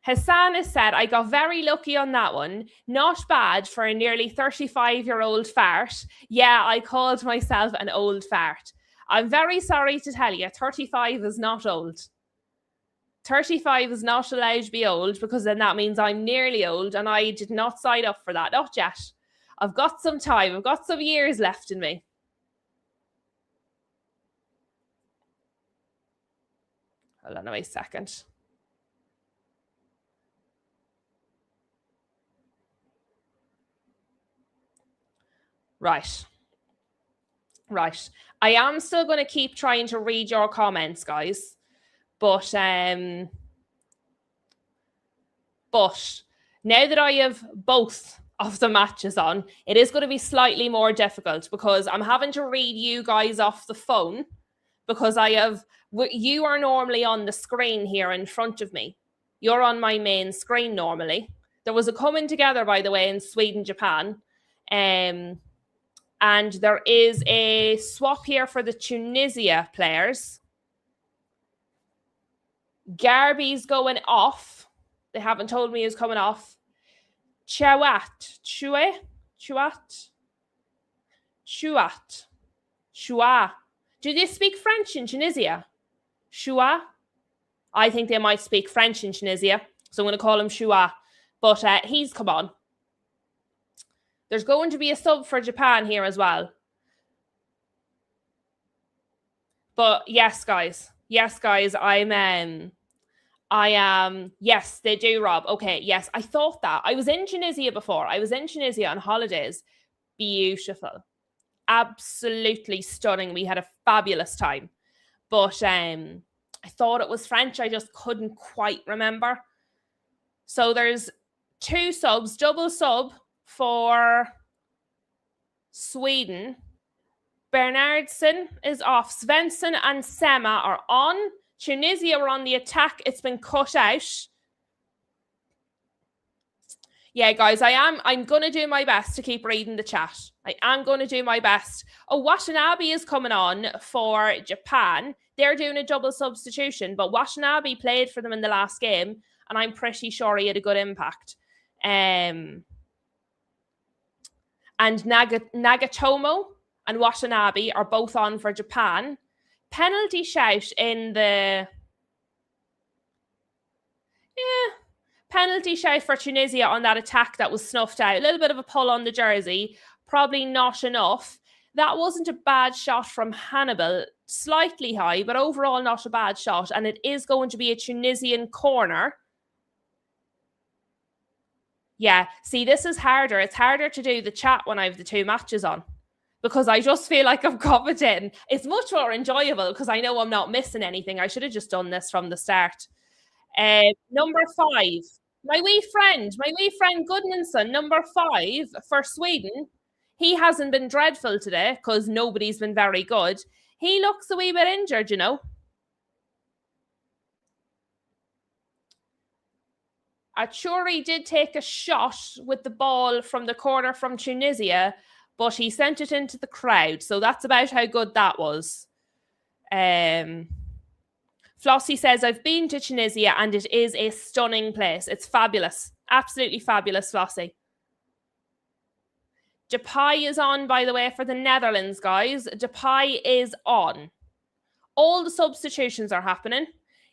Hassan has said, I got very lucky on that one. Not bad for a nearly 35-year-old fart. Yeah, I called myself an old fart. I'm very sorry to tell you, 35 is not old. 35 is not allowed to be old because then that means I'm nearly old and I did not sign up for that. Not yet. I've got some time. I've got some years left in me. Hold on a second. Right. I am still going to keep trying to read your comments, guys. But now that I have both of the matches on, it is going to be slightly more difficult because I'm having to read you guys off the phone because you are normally on the screen here in front of me. You're on my main screen normally. There was a coming together, by the way, in Sweden, Japan. And there is a swap here for the Tunisia players. Garby's going off. They haven't told me who's coming off. Chua. Do they speak French in Tunisia? Chua? I think they might speak French in Tunisia, so I'm going to call him Chua. But he's come on. There's going to be a sub for Japan here as well. But yes, guys. Yes, guys, yes, they do, Rob. Okay, yes, I thought that. I was in Tunisia before. I was in Tunisia on holidays. Beautiful. Absolutely stunning. We had a fabulous time. But I thought it was French. I just couldn't quite remember. So there's two subs, double sub for Sweden. Bernardson is off. Svensson and Sema are on. Tunisia were on the attack. It's been cut out. Yeah, guys, I'm going to do my best to keep reading the chat. I am going to do my best. Oh, Watanabe is coming on for Japan. They're doing a double substitution, but Watanabe played for them in the last game, and I'm pretty sure he had a good impact. And Nagatomo and Watanabe are both on for Japan. Penalty shout in the... penalty shout for Tunisia on that attack that was snuffed out. A little bit of a pull on the jersey, probably not enough. That wasn't a bad shot from Hannibal, slightly high, but overall not a bad shot. And it is going to be a Tunisian corner. Yeah, see, this is harder. It's harder to do the chat when I have the two matches on, because I just feel like I'm commenting. It's much more enjoyable because I know I'm not missing anything. I should have just done this from the start. Number 5. My wee friend Gudmundsson, number 5 for Sweden. He hasn't been dreadful today because nobody's been very good. He looks a wee bit injured, you know. Achuri did take a shot with the ball from the corner from Tunisia, but he sent it into the crowd. So that's about how good that was. Flossie says, I've been to Tunisia and it is a stunning place. It's fabulous. Absolutely fabulous, Flossie. Depay is on, by the way, for the Netherlands, guys. Depay is on. All the substitutions are happening.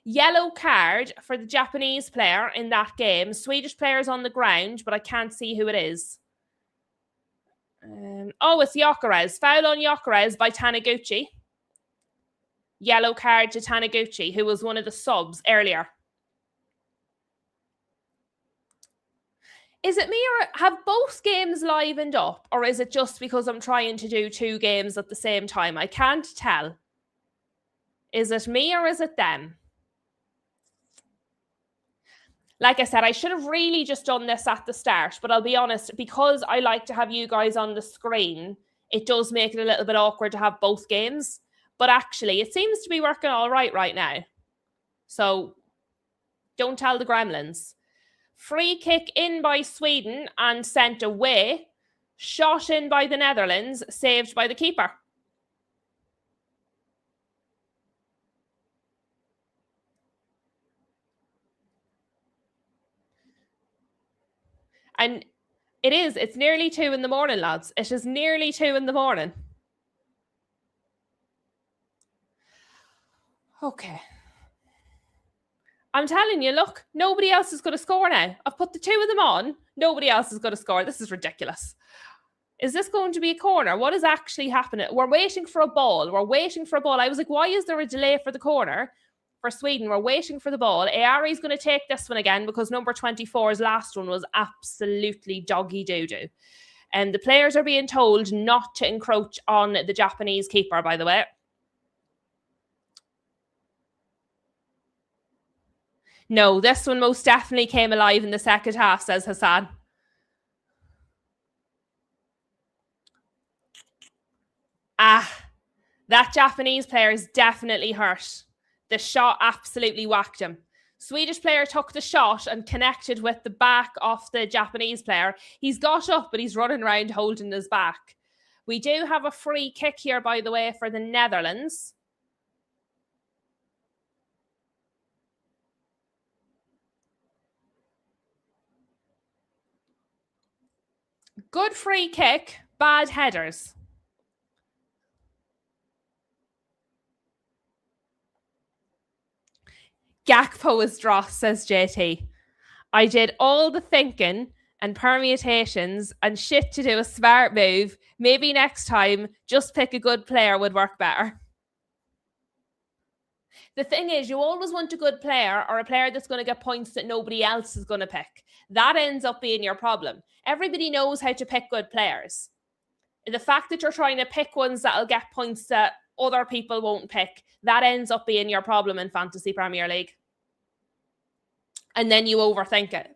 Yellow card for the Japanese player in that game. Swedish player's on the ground, but I can't see who it is. It's Gyökeres. Foul on Gyökeres by Taniguchi. Yellow card to Taniguchi, who was one of the subs earlier. Is it me, or have both games livened up? Or is it just because I'm trying to do 2 games at the same time? I can't tell. Is it me or is it them? Like I said, I should have really just done this at the start, but I'll be honest, because I like to have you guys on the screen, it does make it a little bit awkward to have both games. But actually, it seems to be working all right now. So, don't tell the gremlins. Free kick in by Sweden and sent away. Shot in by the Netherlands, saved by the keeper. And it's nearly 2 in the morning, lads. It is nearly 2 in the morning. Okay. I'm telling you, look, nobody else is going to score now. I've put the 2 of them on. Nobody else is going to score. This is ridiculous. Is this going to be a corner? What is actually happening? We're waiting for a ball. I was like, why is there a delay for the corner for Sweden? We're waiting for the ball. Ayari's going to take this one again because number 24's last one was absolutely doggy doo-doo. And the players are being told not to encroach on the Japanese keeper, by the way. No, this one most definitely came alive in the second half, says Hassan. That Japanese player is definitely hurt. The shot absolutely whacked him. Swedish player took the shot and connected with the back of the Japanese player. He's got up, but he's running around holding his back. We do have a free kick here, by the way, for the Netherlands. Good free kick, bad headers. Gakpo is dross, says JT. I did all the thinking and permutations and shit to do a smart move. Maybe next time, just pick a good player would work better. The thing is, you always want a good player or a player that's going to get points that nobody else is going to pick. That ends up being your problem. Everybody knows how to pick good players. The fact that you're trying to pick ones that'll get points that other people won't pick, that ends up being your problem in Fantasy Premier League. And then you overthink it.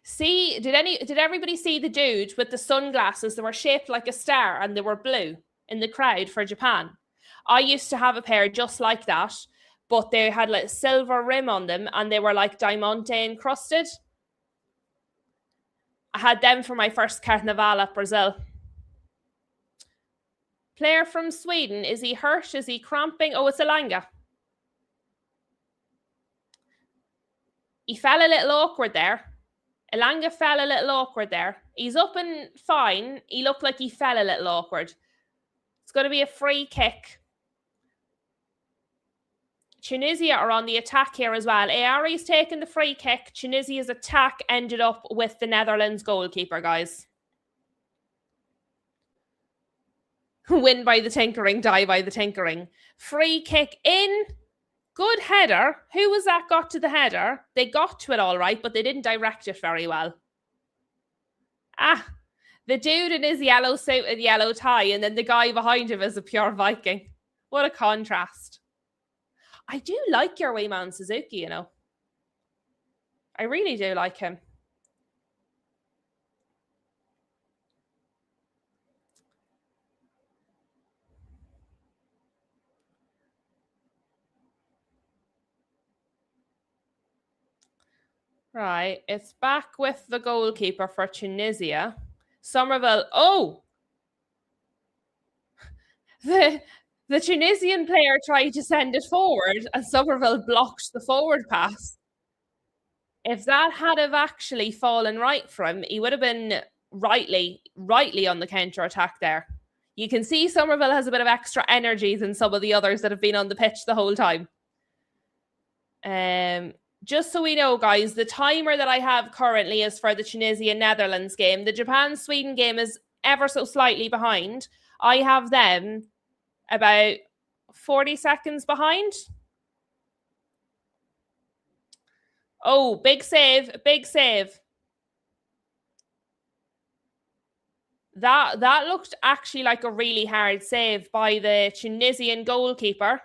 See, did everybody see the dude with the sunglasses that were shaped like a star and they were blue in the crowd for Japan? I used to have a pair just like that, but they had like silver rim on them and they were like diamante encrusted. I had them for my first Carnival at Brazil. Player from Sweden, is he hurt? Is he cramping? Oh, it's Elanga. He fell a little awkward there. Elanga fell a little awkward there. He's up and fine. He looked like he fell a little awkward. It's going to be a free kick. Tunisia are on the attack here as well. Ayari's taken the free kick. Tunisia's attack ended up with the Netherlands goalkeeper, guys. Win by the tinkering, die by the tinkering. Free kick in. Good header. Who was that got to the header? They got to it all right, but they didn't direct it very well. The dude in his yellow suit and yellow tie, and then the guy behind him is a pure Viking. What a contrast. I do like your Wayman Suzuki, you know. I really do like him. Right, it's back with the goalkeeper for Tunisia. Somerville. Oh! The Tunisian player tried to send it forward and Somerville blocked the forward pass. If that had have actually fallen right for him, he would have been rightly on the counter attack there. You can see Somerville has a bit of extra energy than some of the others that have been on the pitch the whole time. Just so we know, guys, the timer that I have currently is for the Tunisia-Netherlands game. The Japan-Sweden game is ever so slightly behind. I have them about 40 seconds behind. Oh, big save, big save. That looked actually like a really hard save by the Tunisian goalkeeper.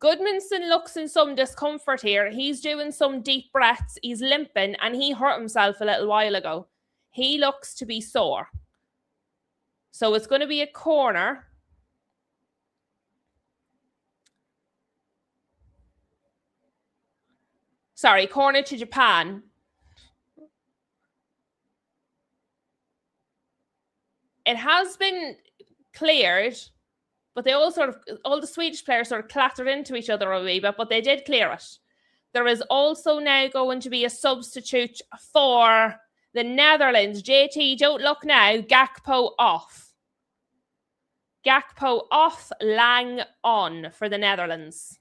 Goodmanson looks in some discomfort here. He's doing some deep breaths. He's limping and he hurt himself a little while ago. He looks to be sore. So it's going to be a corner. Sorry, corner to Japan. It has been cleared, but they all the Swedish players sort of clattered into each other a wee bit, but they did clear it. There is also now going to be a substitute for the Netherlands. JT, don't look now. Gakpo off. Gakpo off, Lang on for the Netherlands.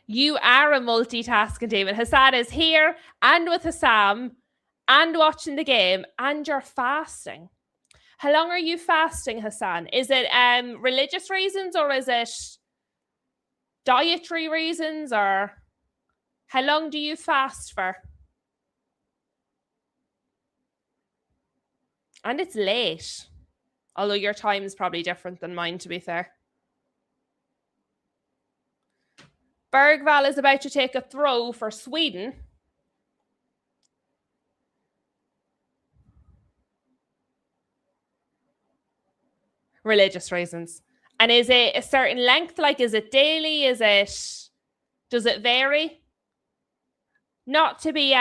You are a multitasking, David. Hassan is here and with Hassam and watching the game, and you're fasting. How long are you fasting, Hassan? Is it religious reasons or is it dietary reasons, or how long do you fast for? And it's late, although your time is probably different than mine, to be fair. Bergvall is about to take a throw for Sweden. Religious reasons. And is it a certain length? Like, is it daily? Does it vary? Not to be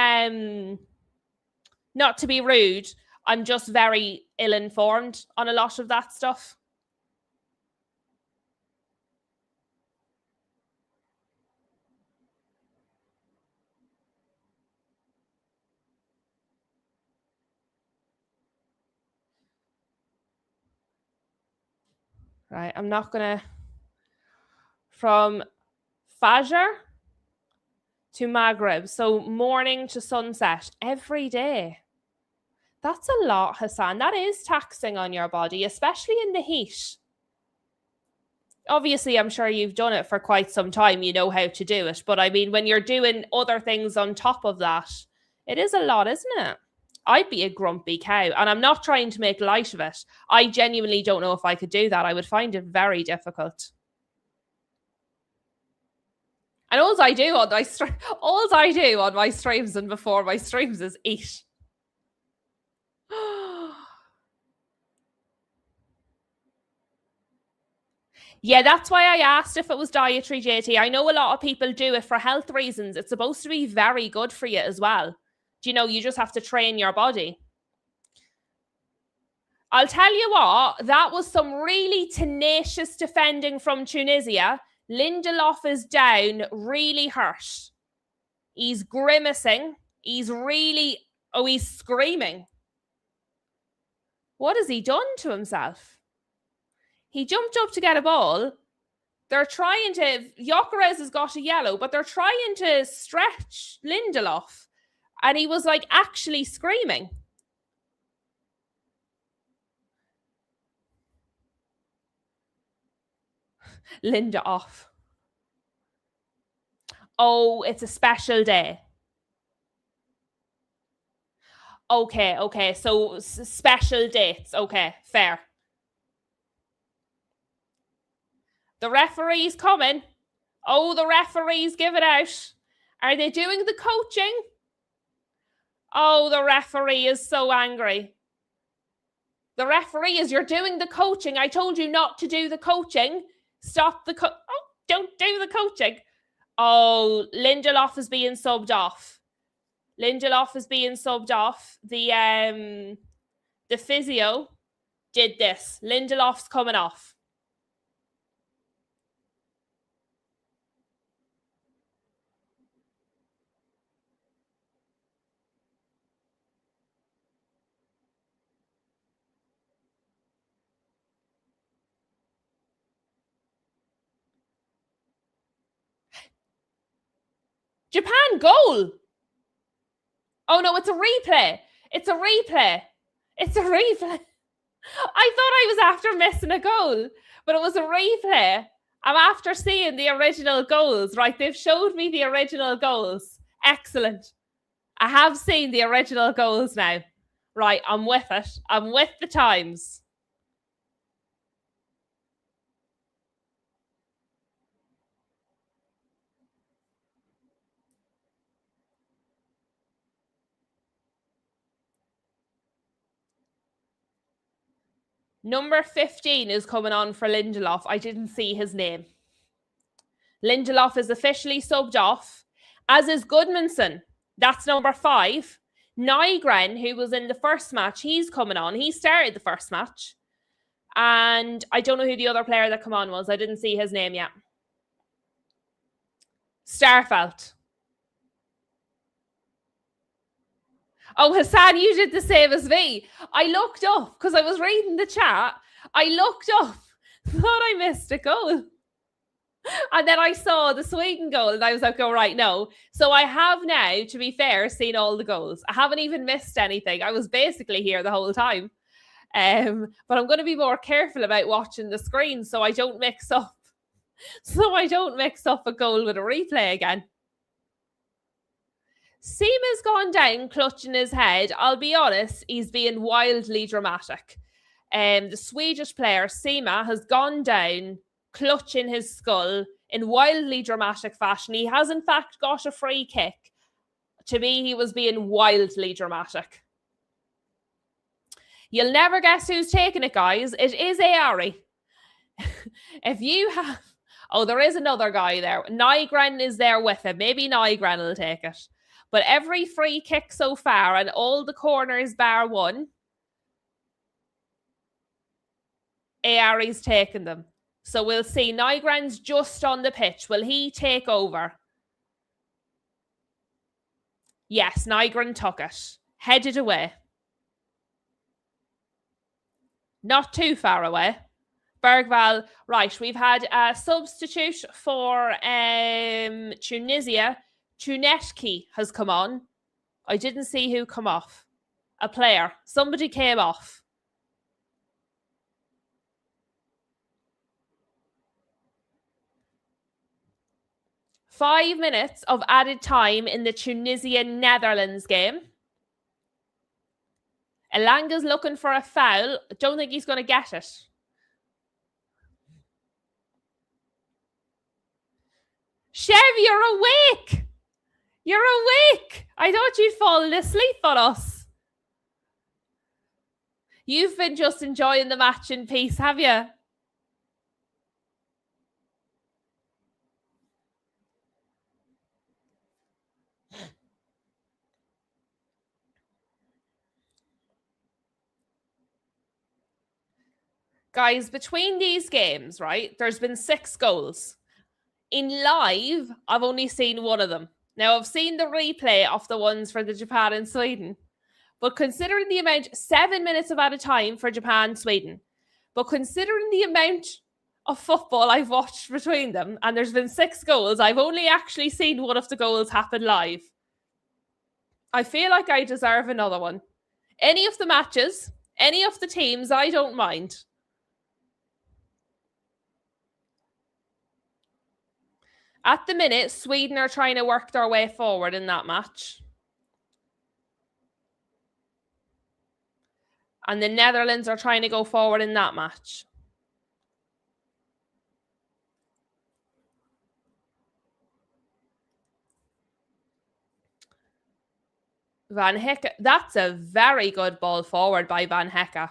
rude, I'm just very ill-informed on a lot of that stuff. Right, I'm not gonna. From Fajr to Maghreb. So morning to sunset every day. That's a lot, Hassan. That is taxing on your body, especially in the heat. Obviously, I'm sure you've done it for quite some time. You know how to do it. But I mean, when you're doing other things on top of that, it is a lot, isn't it? I'd be a grumpy cow. And I'm not trying to make light of it. I genuinely don't know if I could do that. I would find it very difficult. And all I do on my streams and before my streams is eat. Yeah, that's why I asked if it was dietary, JT. I know a lot of people do it for health reasons. It's supposed to be very good for you as well. Do you know, you just have to train your body. I'll tell you what, that was some really tenacious defending from Tunisia. Lindelof is down, really hurt. He's grimacing. He's screaming. What has he done to himself? He jumped up to get a ball. They're trying to, Gyökeres has got a yellow, but they're trying to stretch Lindelof. And he was like actually screaming. Linda off. Oh, it's a special day. Okay. So special dates. Okay, fair. The referee's coming. Oh, the referees give it out. Are they doing the coaching? Oh, the referee is so angry. The referee is, you're doing the coaching. I told you not to do the coaching. Stop the don't do the coaching. Oh, Lindelof is being subbed off. Lindelof is being subbed off. The physio did this. Lindelof's coming off. Japan goal. Oh no, it's a replay. It's a replay. It's a replay. I thought I was after missing a goal, but it was a replay. I'm after seeing the original goals, right? They've showed me the original goals. Excellent. I have seen the original goals now. Right, I'm with it. I'm with the times. Number 15 is coming on for Lindelof. I didn't see his name. Lindelof is officially subbed off, as is Goodmanson. That's number 5. Nygren, who was in the first match, he's coming on. He started the first match. And I don't know who the other player that come on was. I didn't see his name yet. Starfelt. Oh, Hassan, you did the same as me. I looked up because I was reading the chat. I looked up, thought I missed a goal. And then I saw the Sweden goal and I was like, oh, right, no. So I have now, to be fair, seen all the goals. I haven't even missed anything. I was basically here the whole time. But I'm going to be more careful about watching the screen so I don't mix up a goal with a replay again. Seema's gone down, clutching his head. I'll be honest, he's being wildly dramatic. The Swedish player, Seema, has gone down, clutching his skull in wildly dramatic fashion. He has, in fact, got a free kick. To me, he was being wildly dramatic. You'll never guess who's taking it, guys. It is Ari. If you have... Oh, there is another guy there. Nygren is there with him. Maybe Nygren will take it. But every free kick so far and all the corners bar one, Ari's taken them. So we'll see. Nygren's just on the pitch. Will he take over? Yes, Nygren took it. Headed away. Not too far away. Bergval, right, we've had a substitute for Tunisia. Chunetki has come on. I didn't see who come off. A player. Somebody came off. Five minutes of added time in the Tunisia-Netherlands game. Elanga's looking for a foul. I don't think he's going to get it. Chev, you're awake. You're awake. I thought you'd fallen asleep on us. You've been just enjoying the match in peace, have you? Guys, between these games, right, there's been 6 goals. In live, I've only seen one of them. Now, I've seen the replay of the ones for the Japan and Sweden. But considering the amount, 7 minutes of added time for Japan, Sweden. But considering the amount of football I've watched between them, and there's been 6 goals, I've only actually seen one of the goals happen live. I feel like I deserve another one. Any of the matches, any of the teams, I don't mind. At the minute, Sweden are trying to work their way forward in that match. And the Netherlands are trying to go forward in that match. Van Hecke, that's a very good ball forward by Van Hecke.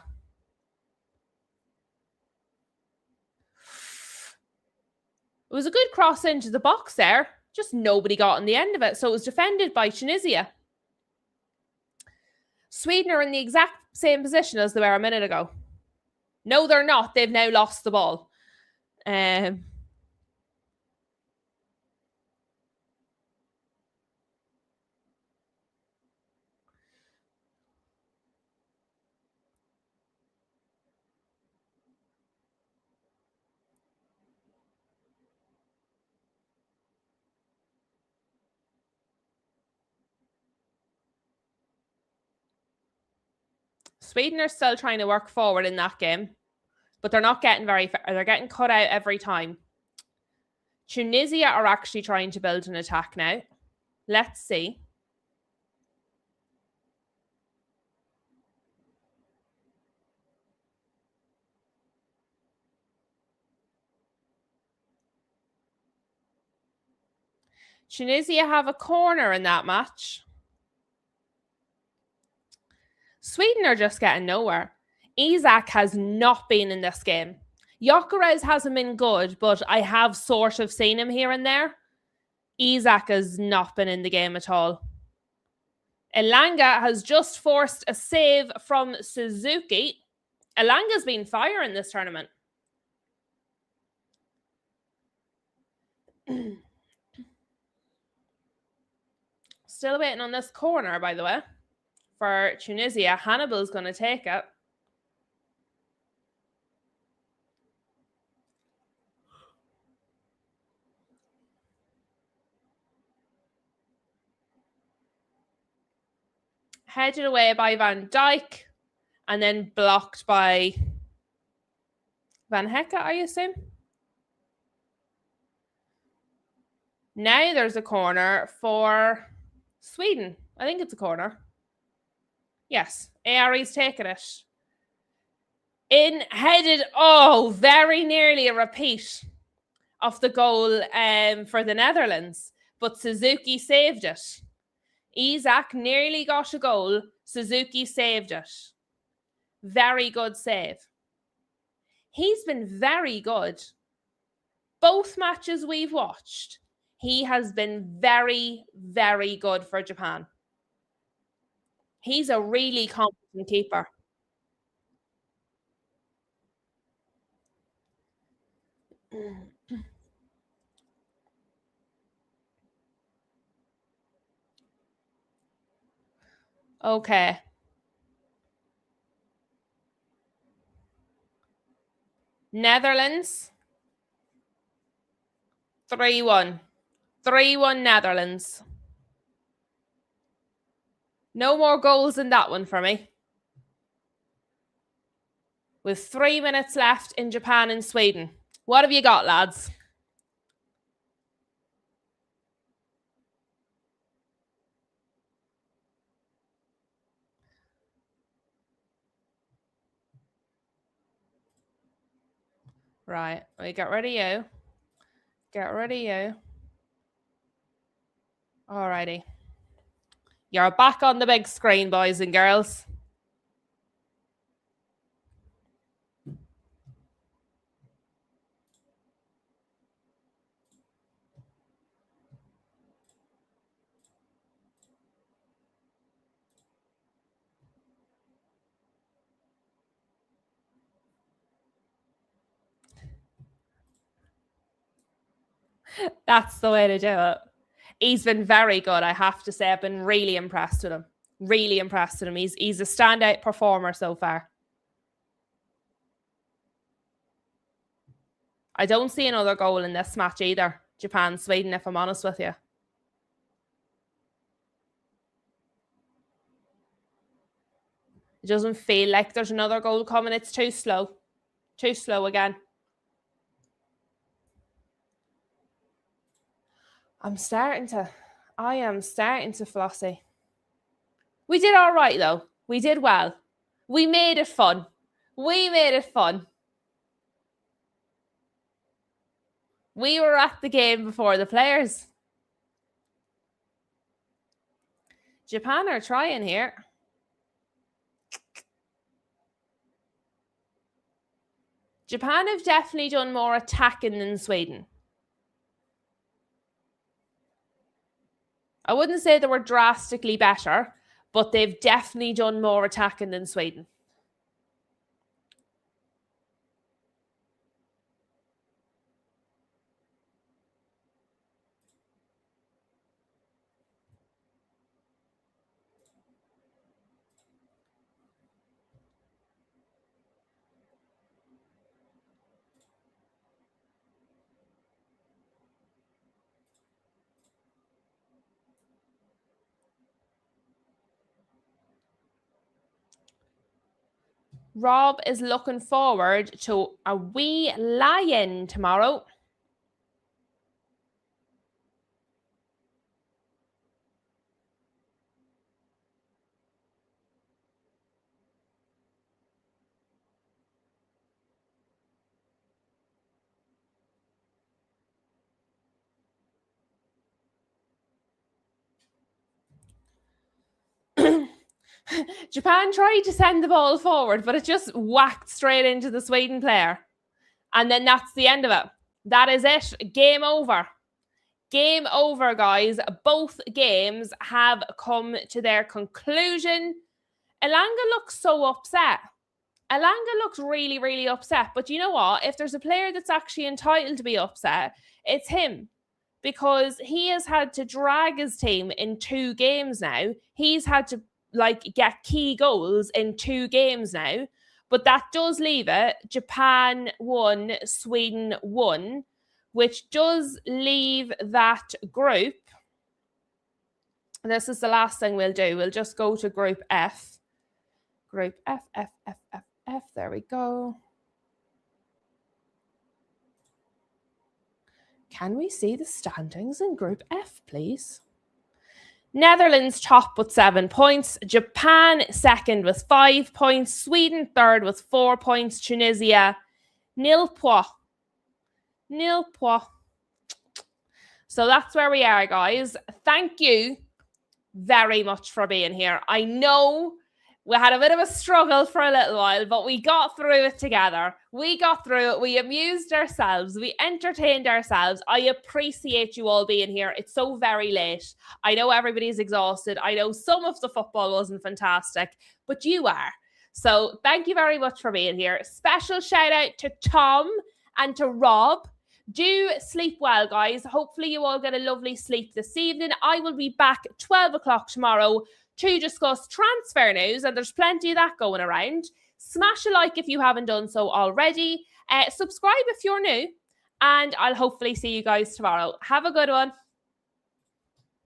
It was a good cross into the box there. Just nobody got on the end of it. So it was defended by Tunisia. Sweden are in the exact same position as they were a minute ago. No, they're not. They've now lost the ball. Sweden are still trying to work forward in that game, but they're not getting very far. They're getting cut out every time. Tunisia are actually trying to build an attack now. Let's see. Tunisia have a corner in that match. Sweden are just getting nowhere. Isak has not been in this game. Gyökeres hasn't been good, but I have sort of seen him here and there. Isak has not been in the game at all. Elanga has just forced a save from Suzuki. Elanga's been fire in this tournament. Still waiting on this corner, by the way, for Tunisia. Hannibal's going to take it. Headed away by Van Dijk and then blocked by Van Hecke, I assume. Now there's a corner for Sweden. I think it's a corner. Yes, Ari's taken it. In headed, very nearly a repeat of the goal for the Netherlands, but Suzuki saved it. Isak nearly got a goal. Suzuki saved it. Very good save. He's been very good. Both matches we've watched, he has been very, very good for Japan. He's a really competent keeper. Okay. Netherlands. 3-1. 3-1 Netherlands. No more goals in that one for me. With 3 minutes left in Japan and Sweden. What have you got, lads? Right, we get rid of you. Get rid of you. Alrighty. You're back on the big screen, boys and girls. That's the way to do it. He's been very good, I have to say. I've been really impressed with him. Really impressed with him. He's a standout performer so far. I don't see another goal in this match either. Japan, Sweden, if I'm honest with you. It doesn't feel like there's another goal coming. It's too slow. Too slow again. I am starting to flossy. We did all right, though. We did well. We made it fun. We made it fun. We were at the game before the players. Japan are trying here. Japan have definitely done more attacking than Sweden. I wouldn't say they were drastically better, but they've definitely done more attacking than Sweden. Rob is looking forward to a wee lie-in tomorrow. Japan tried to send the ball forward, but it just whacked straight into the Sweden player. And then that's the end of it. That is it. Game over. Game over, guys. Both games have come to their conclusion. Elanga looks so upset. Elanga looks really, really upset. But you know what? If there's a player that's actually entitled to be upset, it's him. Because he has had to drag his team in 2 games now. He's had to get key goals in 2 games now. But that does leave it Japan 1, Sweden 1, which does leave that group. This is the last thing we'll do. We'll just go to Group F. Group F, F, F, F, F. There we go. Can we see the standings in Group F, please? Netherlands top with 7 points. Japan second with 5 points. Sweden third with 4 points. Tunisia, nil point. Nil point. So that's where we are, guys. Thank you very much for being here. I know we had a bit of a struggle for a little while, but we got through it together. We got through it. We amused ourselves. We entertained ourselves. I appreciate you all being here. It's so very late. I know everybody's exhausted. I know some of the football wasn't fantastic, but you are. So thank you very much for being here. Special shout out to Tom and to Rob. Do sleep well, guys. Hopefully you all get a lovely sleep this evening. I will be back at 12 o'clock tomorrow to discuss transfer news, and there's plenty of that going around. Smash a like if you haven't done so already. Subscribe if you're new, and I'll hopefully see you guys tomorrow. Have a good one.